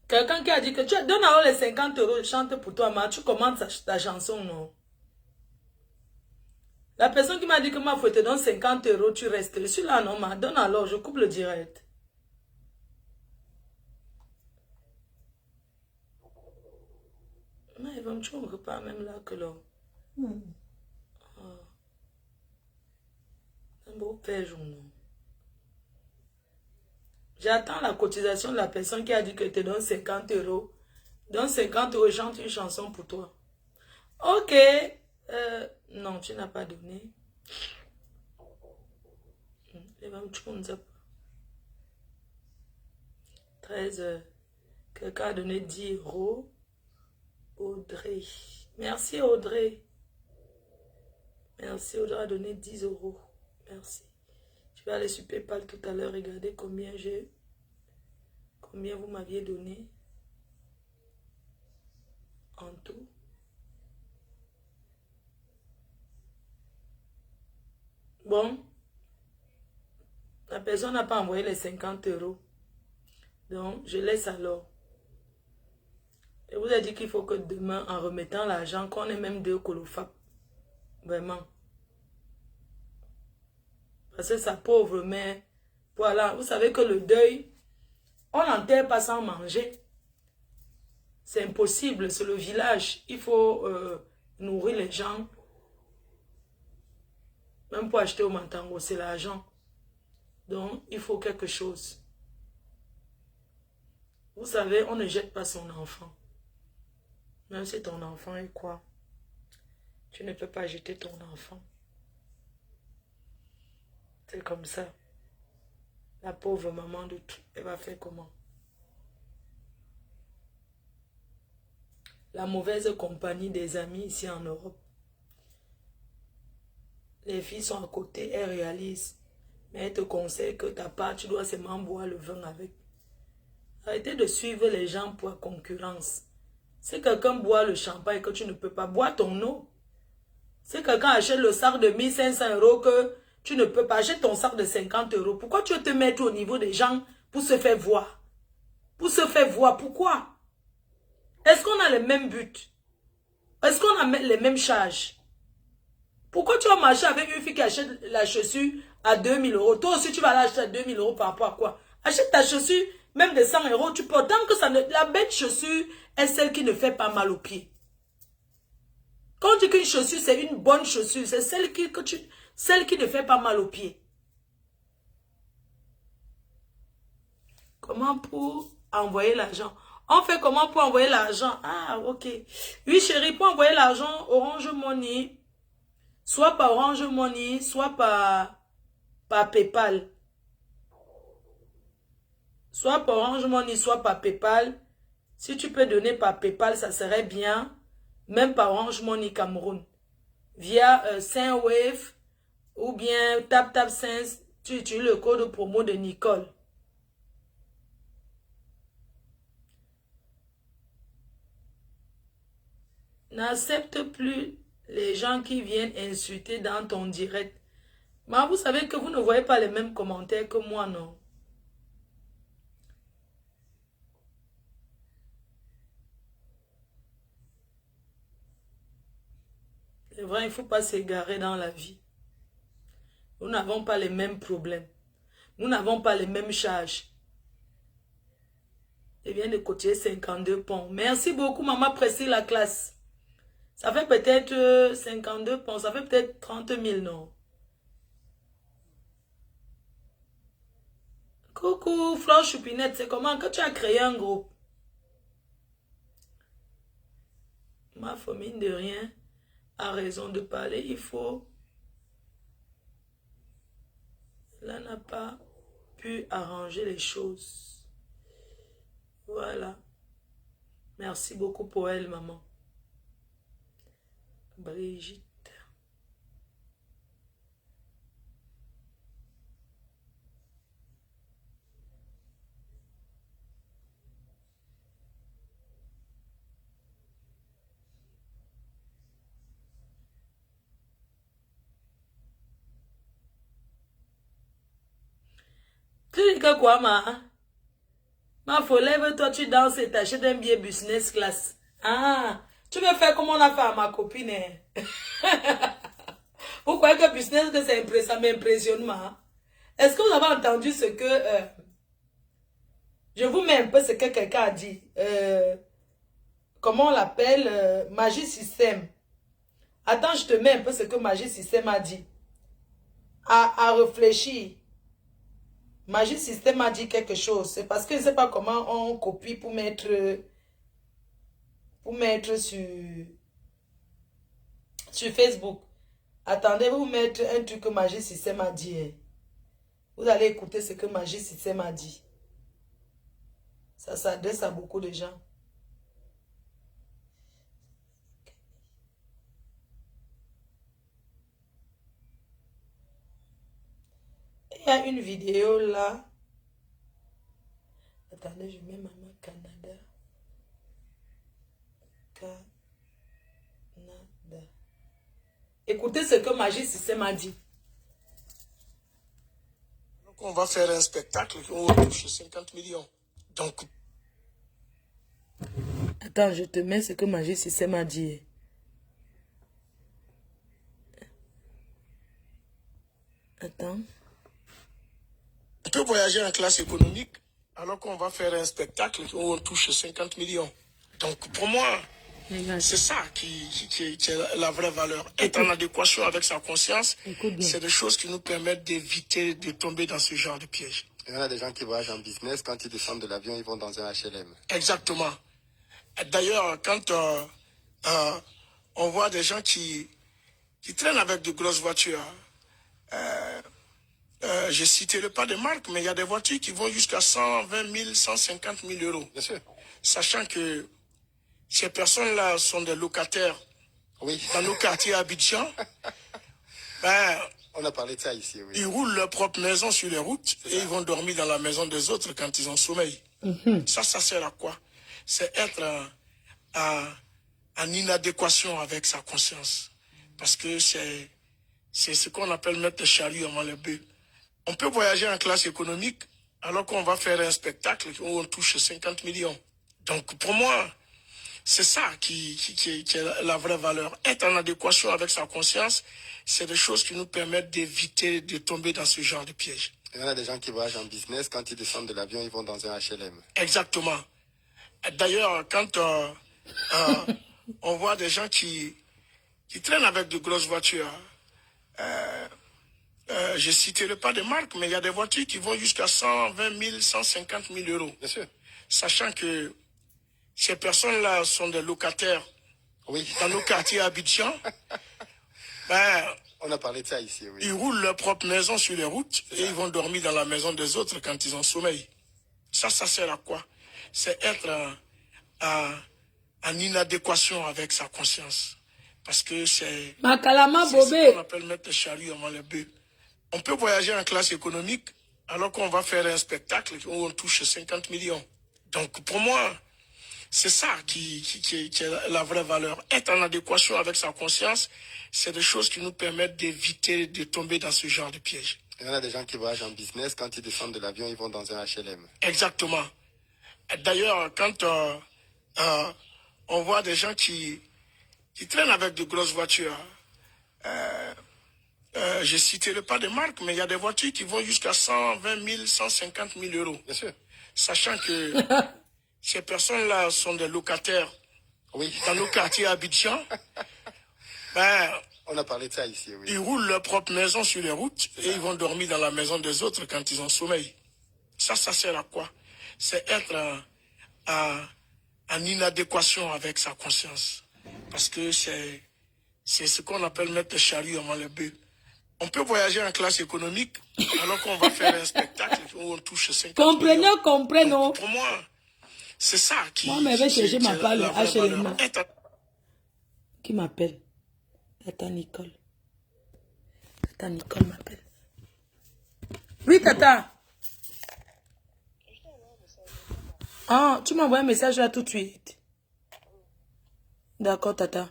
Quelqu'un qui a dit que tu donnes alors les 50 euros, je chante pour toi, mais tu commandes ta chanson, non? La personne qui m'a dit que ma faut te donner 50 euros, tu restes. Je suis là, non, ma donne alors, je coupe le direct. Non, il va me tuer un repas même là que là. Un beau père, non. J'attends la cotisation de la personne qui a dit que te donne 50 euros. Donne 50 euros, chante une chanson pour toi. Ok. Non, tu n'as pas donné. 13. Quelqu'un a donné 10 euros. Audrey. Merci Audrey. Merci Audrey a donné 10 euros. Merci. Je vais aller sur PayPal tout à l'heure. Regardez combien j'ai. Combien vous m'aviez donné. En tout. Bon. La personne n'a pas envoyé les 50 euros. Donc, je laisse alors. Je vous ai dit qu'il faut que demain, en remettant l'argent, qu'on ait même 2 colofap. Vraiment. Parce que sa pauvre mère, voilà, vous savez que le deuil, on n'enterre pas sans manger. C'est impossible, c'est le village. Il faut nourrir les gens. Même pour acheter au Mantango, c'est l'argent. Donc, il faut quelque chose. Vous savez, on ne jette pas son enfant. Même si ton enfant est quoi? Tu ne peux pas jeter ton enfant. C'est comme ça. La pauvre maman de tout, elle va faire comment? La mauvaise compagnie des amis ici en Europe. Les filles sont à côté, elles réalisent. Mais elles te conseillent que ta part, tu dois seulement boire le vin avec. Arrêtez de suivre les gens pour la concurrence. Si quelqu'un boit le champagne que tu ne peux pas, boire ton eau. Si quelqu'un achète le sac de 1500 euros que tu ne peux pas, achète ton sac de 50 euros. Pourquoi tu veux te mettre au niveau des gens pour se faire voir? Pour se faire voir, pourquoi? Est-ce qu'on a les mêmes buts? Est-ce qu'on a les mêmes charges? Pourquoi tu vas marcher avec une fille qui achète la chaussure à 2000 euros? Toi aussi, tu vas l'acheter à 2000 euros par rapport à quoi? Achète ta chaussure, même de 100 euros, tu portes. Tant que ça ne... La belle chaussure est celle qui ne fait pas mal aux pieds. Quand on dit qu'une chaussure, c'est une bonne chaussure, c'est celle qui ne fait pas mal aux pieds. Comment pour envoyer l'argent? On fait comment pour envoyer l'argent? Ah, ok. Oui, chérie, pour envoyer l'argent, Orange Money, soit par Orange Money, soit par PayPal. Soit par Orange Money, soit par PayPal. Si tu peux donner par PayPal, ça serait bien. Même par Orange Money Cameroun. Via Saint-Wave ou bien TapTapSense, tu utilises le code promo de Nicole. N'accepte plus les gens qui viennent insulter dans ton direct. Mais vous savez que vous ne voyez pas les mêmes commentaires que moi, non? C'est vrai, il ne faut pas s'égarer dans la vie. Nous n'avons pas les mêmes problèmes. Nous n'avons pas les mêmes charges. Je viens de cotiser 52 ponts. Merci beaucoup, maman Précile, la classe. Ça fait peut-être 52 ponts. Ça fait peut-être 30 000, non? Coucou, Flore Choupinette. C'est comment que tu as créé un groupe? Ma famille de rien a raison de parler. Il faut... Là n'a pas pu arranger les choses. Voilà. Merci beaucoup pour elle, maman. Brigitte. Tu dis que quoi, ma folle, lève-toi, tu danses et t'achètes un billet business class. Ah, tu veux faire comme on a fait à ma copine. Vous croyez que business class, ça m'impressionne, ma? Est-ce que vous avez entendu ce que... je vous mets un peu ce que quelqu'un a dit. Comment on l'appelle? Magie Système. Attends, je te mets un peu ce que Magie Système a dit. À réfléchir. Magie Système a dit quelque chose. C'est parce que je ne sais pas comment on copie pour mettre... Pour mettre sur Facebook. Attendez, vous mettre un truc que Magie Système a dit. Hein. Vous allez écouter ce que Magie Système a dit. Ça s'adresse à beaucoup de gens. Il y a une vidéo là. Attendez, je mets Maman Canada. Canada. Écoutez ce que Magie Système a dit. Donc on va faire un spectacle qui va toucher 50 millions. Donc... Attends, je te mets ce que Magie Système a dit. Attends. On peut voyager en classe économique alors qu'on va faire un spectacle où on touche 50 millions. Donc pour moi, c'est ça qui est la vraie valeur. Être en adéquation avec sa conscience, c'est des choses qui nous permettent d'éviter de tomber dans ce genre de piège. Il y en a des gens qui voyagent en business, quand ils descendent de l'avion, ils vont dans un HLM. Exactement. D'ailleurs, quand on voit des gens qui traînent avec de grosses voitures, je ne citerai pas de marque, mais il y a des voitures qui vont jusqu'à 120 000, 150 000 euros. Bien sûr. Sachant que ces personnes-là sont des locataires dans nos quartiers à Abidjan. On a parlé de ça ici, oui. Ils roulent leur propre maison sur les routes et ils vont dormir dans la maison des autres quand ils ont sommeil. Ça sert à quoi? C'est être en inadéquation avec sa conscience. Parce que c'est ce qu'on appelle mettre le chariot avant le bœuf. On peut voyager en classe économique alors qu'on va faire un spectacle où on touche 50 millions. Donc pour moi, c'est ça qui est la vraie valeur. Être en adéquation avec sa conscience, c'est des choses qui nous permettent d'éviter de tomber dans ce genre de piège. Il y en a des gens qui voyagent en business, quand ils descendent de l'avion, ils vont dans un HLM. Exactement. D'ailleurs, quand on voit des gens qui traînent avec de grosses voitures, je ne citerai pas de marque, mais il y a des voitures qui vont jusqu'à 120 000, 150 000 euros. Bien sûr. Sachant que ces personnes-là sont des locataires dans nos quartiers à Abidjan. On a parlé de ça ici, oui. Ils roulent leur propre maison sur les routes et ils vont dormir dans la maison des autres quand ils ont sommeil. Ça sert à quoi? C'est être en inadéquation avec sa conscience. Parce que c'est ce qu'on appelle mettre le chariot avant le bœuf. On peut voyager en classe économique alors qu'on va faire un spectacle où on touche 50 millions. Donc pour moi, c'est ça qui est la vraie valeur. Être en adéquation avec sa conscience, c'est des choses qui nous permettent d'éviter de tomber dans ce genre de piège. Il y en a des gens qui voyagent en business, quand ils descendent de l'avion, ils vont dans un HLM. Exactement. D'ailleurs, quand on voit des gens qui traînent avec de grosses voitures, je ne citerai pas de marque, mais il y a des voitures qui vont jusqu'à 120 000, 150 000 euros. Bien sûr. Sachant que ces personnes-là sont des locataires dans nos quartiers à Abidjan. On a parlé de ça ici, oui. Ils roulent leur propre maison sur les routes et ils vont dormir dans la maison des autres quand ils ont sommeil. Ça sert à quoi? C'est être en inadéquation avec sa conscience. Parce que c'est ce qu'on appelle mettre le chariot avant le bœuf. On peut voyager en classe économique alors qu'on va faire un spectacle où on touche 50 millions. Comprenez. Donc, pour moi, c'est ça qui Moi, mais je vais chercher ma est la vraie HLM. valeur. Qui m'appelle? Tata Nicole. Tata Nicole m'appelle. Oui, Tata. Ah, tu m'envoies un message là tout de suite. D'accord, Tata.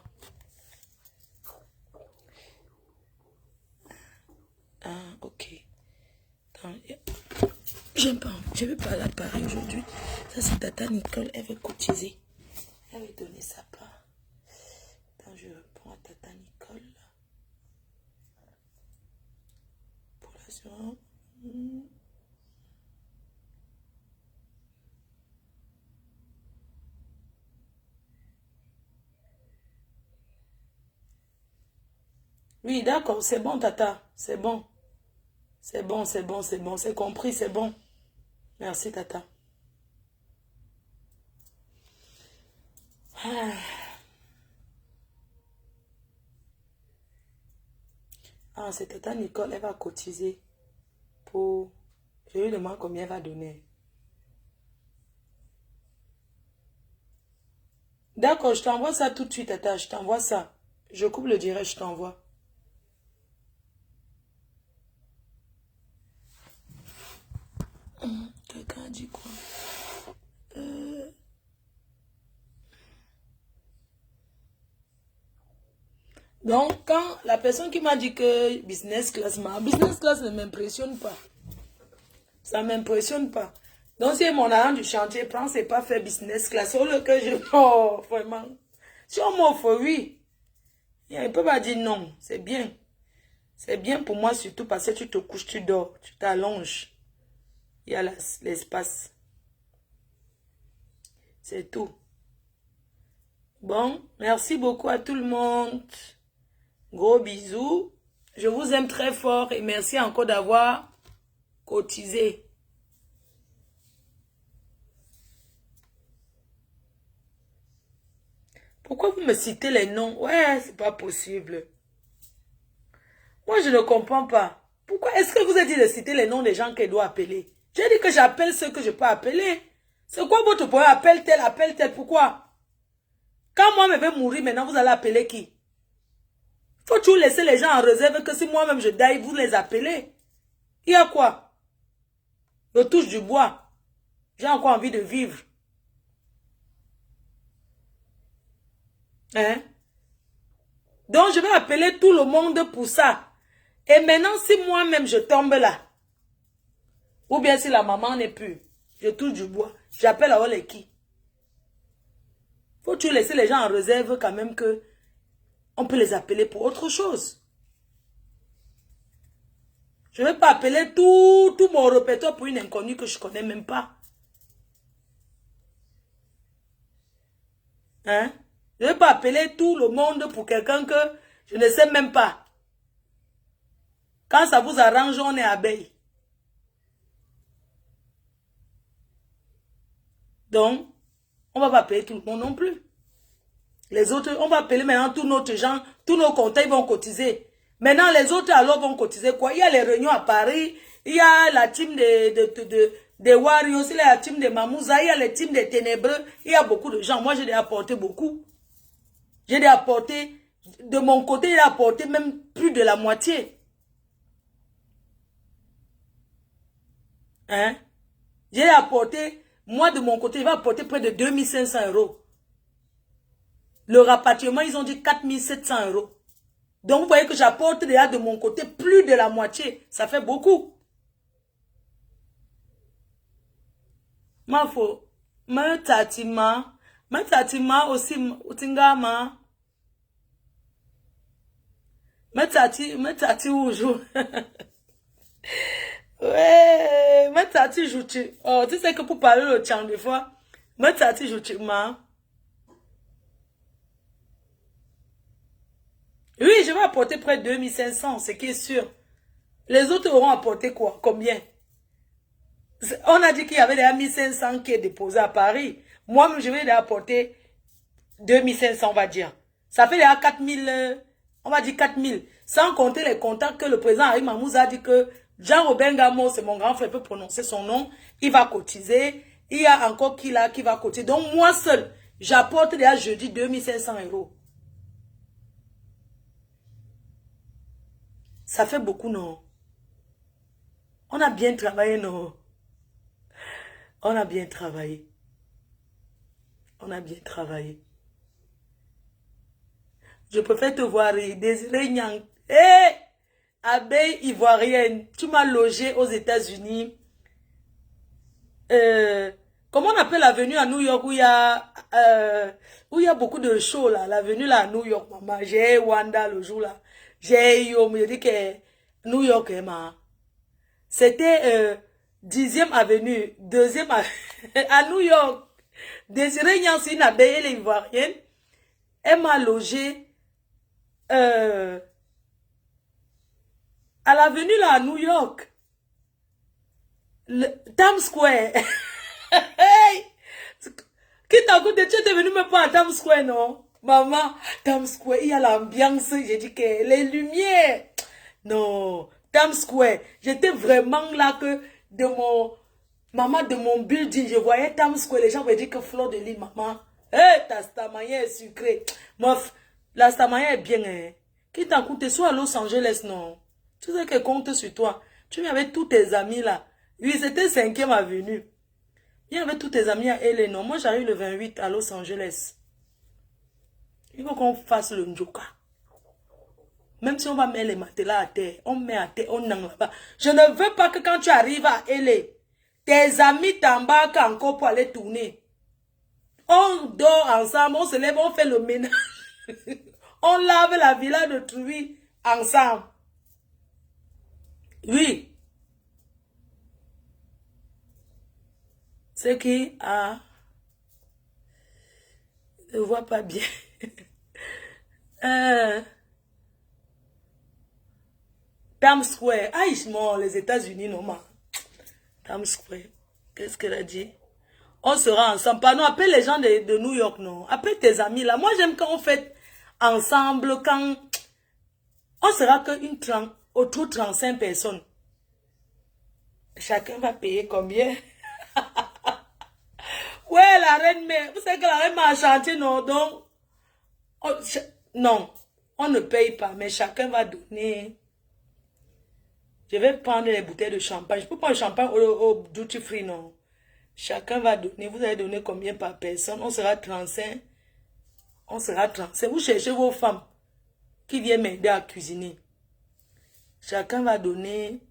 Ah, ok. Attends, j'aime pas. Je vais pas la parler aujourd'hui. Ça, c'est Tata Nicole. Elle veut cotiser. Elle veut donner sa part. Attends, je réponds à Tata Nicole. Pour l'assurance. Oui, d'accord, c'est bon, Tata. C'est bon. C'est bon, c'est bon, c'est bon. C'est compris, c'est bon. Merci, Tata. Ah, c'est Tata Nicole, elle va cotiser pour... Je lui demande combien elle va donner. D'accord, je t'envoie ça tout de suite, Tata, je t'envoie ça. Je coupe le direct, je t'envoie. Quelqu'un a dit quoi? Donc, quand la personne qui m'a dit que business class ne m'impressionne pas. Ça ne m'impressionne pas. Donc, si mon agent du chantier prend, c'est pas faire business class. Au lieu que je... Oh, vraiment. Si on m'offre, oui. Il ne peut pas dire non. C'est bien. C'est bien pour moi, surtout parce que tu te couches, tu dors, tu t'allonges. Il y a l'espace. C'est tout. Bon, merci beaucoup à tout le monde. Gros bisous. Je vous aime très fort et merci encore d'avoir cotisé. Pourquoi vous me citez les noms? Ouais, c'est pas possible. Moi, je ne comprends pas. Pourquoi est-ce que vous avez dit de citer les noms des gens qu'elle doit appeler? J'ai dit que j'appelle ceux que je peux appeler. C'est quoi votre point? Appelle tel. Pourquoi? Quand moi, je vais mourir, maintenant, vous allez appeler qui? Faut toujours laisser les gens en réserve que si moi-même je daille, vous les appelez. Il y a quoi? Je touche du bois. J'ai encore envie de vivre. Hein? Donc, je vais appeler tout le monde pour ça. Et maintenant, si moi-même je tombe là, ou bien si la maman n'est plus, je touche du bois, j'appelle à les qui? Faut toujours laisser les gens en réserve quand même que on peut les appeler pour autre chose. Je ne vais pas appeler tout mon répertoire pour une inconnue que je ne connais même pas. Hein? Je ne vais pas appeler tout le monde pour quelqu'un que je ne sais même pas. Quand ça vous arrange, on est abeille. Donc, on ne va pas appeler tout le monde non plus. Les autres, on va appeler maintenant tous nos gens, tous nos comptables vont cotiser. Maintenant, les autres alors vont cotiser quoi? Il y a les réunions à Paris, il y a la team des Warriors, il y a la team de Mamouza, il y a les teams des Ténébreux, il y a beaucoup de gens. Moi, j'ai apporté beaucoup. J'ai apporté, de mon côté, j'ai apporté même plus de la moitié. Hein? J'ai apporté, moi de mon côté, je vais apporter près de 2500 €. Le rapatriement, ils ont dit 4700 €. Donc, vous voyez que j'apporte déjà de mon côté plus de la moitié. Ça fait beaucoup. Ma fo, ma tatima aussi, utingama. Ma tati oujou. Ouais, ma tati joue. Oh, tu sais que pour parler le tchang des fois, ma tati joue, ma. Oui, je vais apporter près de 2500, ce qui est sûr. Les autres auront apporté quoi? Combien? On a dit qu'il y avait déjà 1500 qui est déposé à Paris. Moi, je vais apporter 2500, on va dire. Ça fait déjà 4000, on va dire 4000. Sans compter les contacts que le président Harry Mamouza a dit que Jean-Robin Gamo, c'est mon grand frère, peut prononcer son nom. Il va cotiser. Il y a encore qui là qui va cotiser. Donc, moi seul, j'apporte déjà jeudi 2500 €. Ça fait beaucoup, non? On a bien travaillé, non? On a bien travaillé. On a bien travaillé. Je préfère te voir rire. Désiré Nyang. Hé! Abeille ivoirienne. Tu m'as logé aux États-Unis. Comment on appelle l'avenue à New York où il y a beaucoup de shows là. L'avenue là à New York, maman. J'ai Wanda le jour là. J'ai yo, me dit que New York est ma. C'était 10e avenue, 2e à New York. Désiré Nyang, c'est une abeille, elle est ivoirienne. Elle m'a logé à l'avenue là à New York. Times Square. Hey! Qui t'a coûté? Tu étais venu me prendre à Times Square, non? Maman, Times Square, il y a l'ambiance. J'ai dit que les lumières. Non, Times Square. J'étais vraiment là que de mon... Maman, de mon building, je voyais Times Square. Les gens me disent que Fleur de Lys, maman. Ta stamaya est sucrée. Mof, la stamaya est bien, hein. Qui t'a coûté? Soit à Los Angeles, non? Tu sais que compte sur toi. Tu viens avec tous tes amis là. Oui, c'était 5e avenue. Viens avec tous tes amis à LA, non? Moi, j'arrive le 28 à Los Angeles. Il faut qu'on fasse le njoka. Même si on va mettre les matelas à terre, on met à terre, on n'en là-bas. Je ne veux pas que quand tu arrives à LA, tes amis t'embarquent encore pour aller tourner. On dort ensemble, on se lève, on fait le ménage. On lave la villa de Trouy ensemble. Oui. C'est qui a... Je ne vois pas bien. Times Square. Ah, ils sont les États-Unis, non, man. Times Square. Qu'est-ce qu'elle a dit? On sera ensemble. Pardon, appelle les gens de New York, non. Appelle tes amis, là. Moi, j'aime quand on fait ensemble, quand... On sera que autour de 35 personnes. Chacun va payer combien? Ouais, la reine mère. Vous savez que la reine m'a chanté, non? Donc, non, on ne paye pas, mais chacun va donner. Je vais prendre les bouteilles de champagne. Je peux prendre le champagne au duty free, non? Chacun va donner. Vous allez donner combien par personne? On sera 35. On sera 35. Vous cherchez vos femmes qui viennent m'aider à cuisiner. Chacun va donner.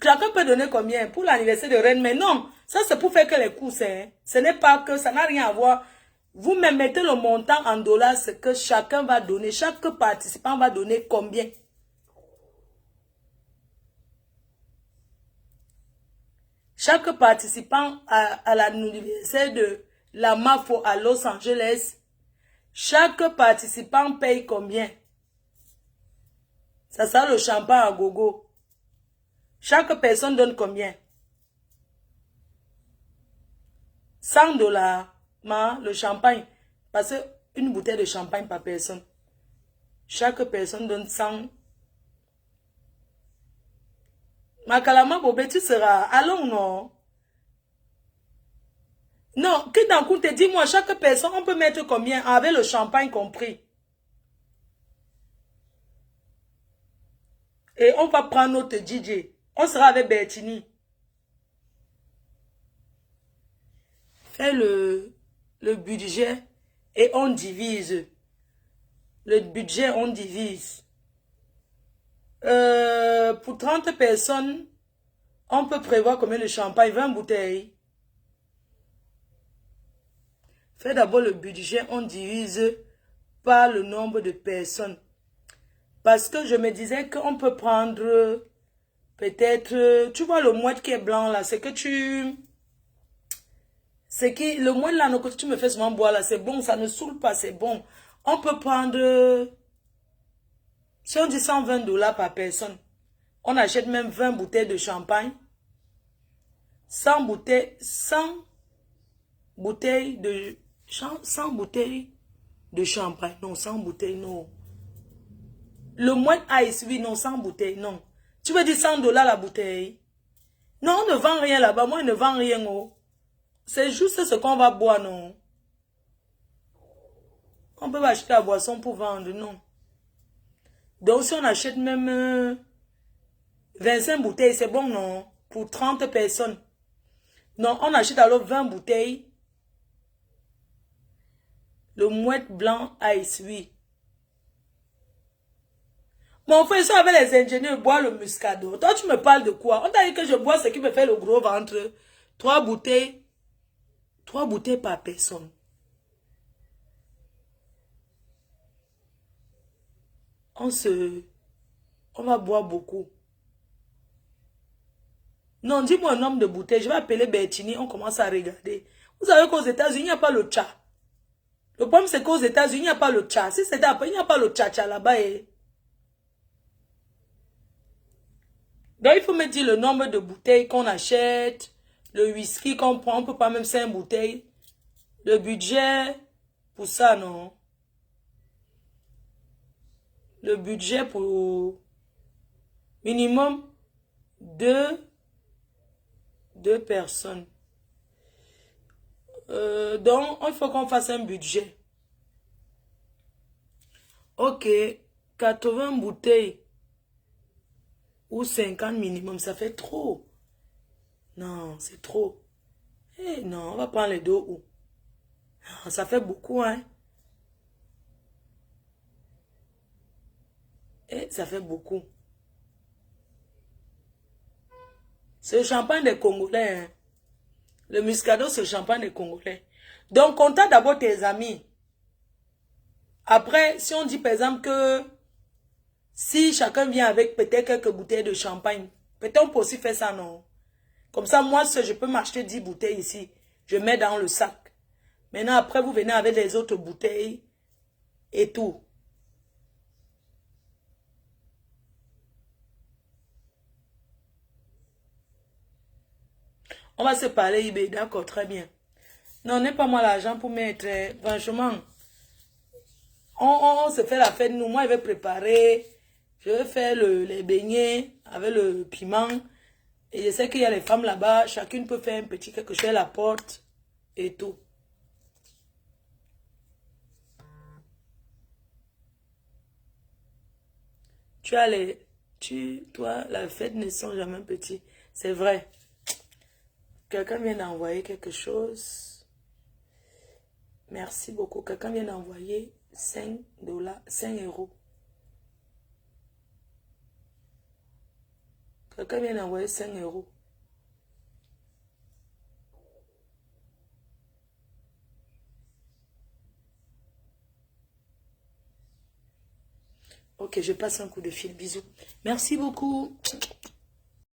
Chacun peut donner combien pour l'anniversaire de reine, mais non, ça c'est pour faire que les courses, hein. Ce n'est pas que ça n'a rien à voir. Vous me mettez le montant en dollars, c'est que chacun va donner, chaque participant va donner combien. Chaque participant à l'anniversaire de la MAFO à Los Angeles, chaque participant paye combien? Ça sera le champagne à gogo. Chaque personne donne combien? 100 $, le champagne. Parce qu'une bouteille de champagne par personne. Chaque personne donne 100. Makalama Bobé, tu seras. Allons, non? Non, qui d'un coup te dis-moi, chaque personne, on peut mettre combien avec le champagne compris? Et on va prendre notre DJ. On sera avec Bertini. Fais le budget et on divise. Le budget, on divise. Pour 30 personnes, on peut prévoir combien de champagne? 20 bouteilles. Fais d'abord le budget, on divise par le nombre de personnes. Parce que je me disais qu'on peut prendre... Peut-être, tu vois le mouette qui est blanc là, c'est que tu... C'est que le mouette là, que tu me fais souvent boire là, c'est bon, ça ne saoule pas, c'est bon. On peut prendre, si on dit 120 $ par personne, on achète même 20 bouteilles de champagne, 100 bouteilles de champagne, non, 100 bouteilles, non. Le mouette ice, oui, non, 100 bouteilles, non. Tu veux dire 100 $ la bouteille? Non, on ne vend rien là-bas. Moi, je ne vends rien. Oh. C'est juste ce qu'on va boire, non? On peut pas acheter la boisson pour vendre, non. Donc, si on achète même 25 bouteilles, c'est bon, non? Pour 30 personnes. Non, on achète alors 20 bouteilles. Le mouette blanc ice, oui. Mon frère, ça avec les ingénieurs, boire le muscado. Toi, tu me parles de quoi? On t'a dit que je bois ce qui me fait le gros ventre. 3 bouteilles. 3 bouteilles par personne. On va boire beaucoup. Non, dis-moi un nombre de bouteilles. Je vais appeler Bertini. On commence à regarder. Vous savez qu'aux États-Unis, il n'y a pas le tcha. Le problème, c'est qu'aux États-Unis, il n'y a pas le tcha. Si c'était après, il n'y a pas le tcha-tcha là-bas. Donc, il faut me dire le nombre de bouteilles qu'on achète, le whisky qu'on prend. On ne peut pas même 5 bouteilles. Le budget pour ça, non. Le budget pour minimum deux personnes. Donc, il faut qu'on fasse un budget. Ok, 80 bouteilles ou 50 minimum, ça fait trop. Non, c'est trop. Eh non, on va prendre les deux ou. Ça fait beaucoup, hein. Eh, ça fait beaucoup. C'est le champagne des Congolais, hein. Le Muscadet, c'est le champagne des Congolais. Donc, contacte d'abord tes amis. Après, si on dit par exemple que si chacun vient avec peut-être quelques bouteilles de champagne, peut-être on peut aussi faire ça, non? Comme ça, moi, je peux m'acheter 10 bouteilles ici. Je mets dans le sac. Maintenant, après, vous venez avec les autres bouteilles et tout. On va se parler, eBay, d'accord, très bien. Non, n'est pas moi l'argent pour mettre, franchement. On se fait la fête, nous. Moi, je vais préparer. Je vais faire les beignets avec le piment. Et je sais qu'il y a les femmes là-bas. Chacune peut faire un petit quelque chose à la porte. Et tout. Toi, la fête ne sont jamais petits. C'est vrai. Quelqu'un vient d'envoyer quelque chose. Merci beaucoup. Quelqu'un vient d'envoyer 5 $, 5 euros. Quelqu'un vient d'envoyer 5 euros. Ok, je passe un coup de fil. Bisous. Merci beaucoup.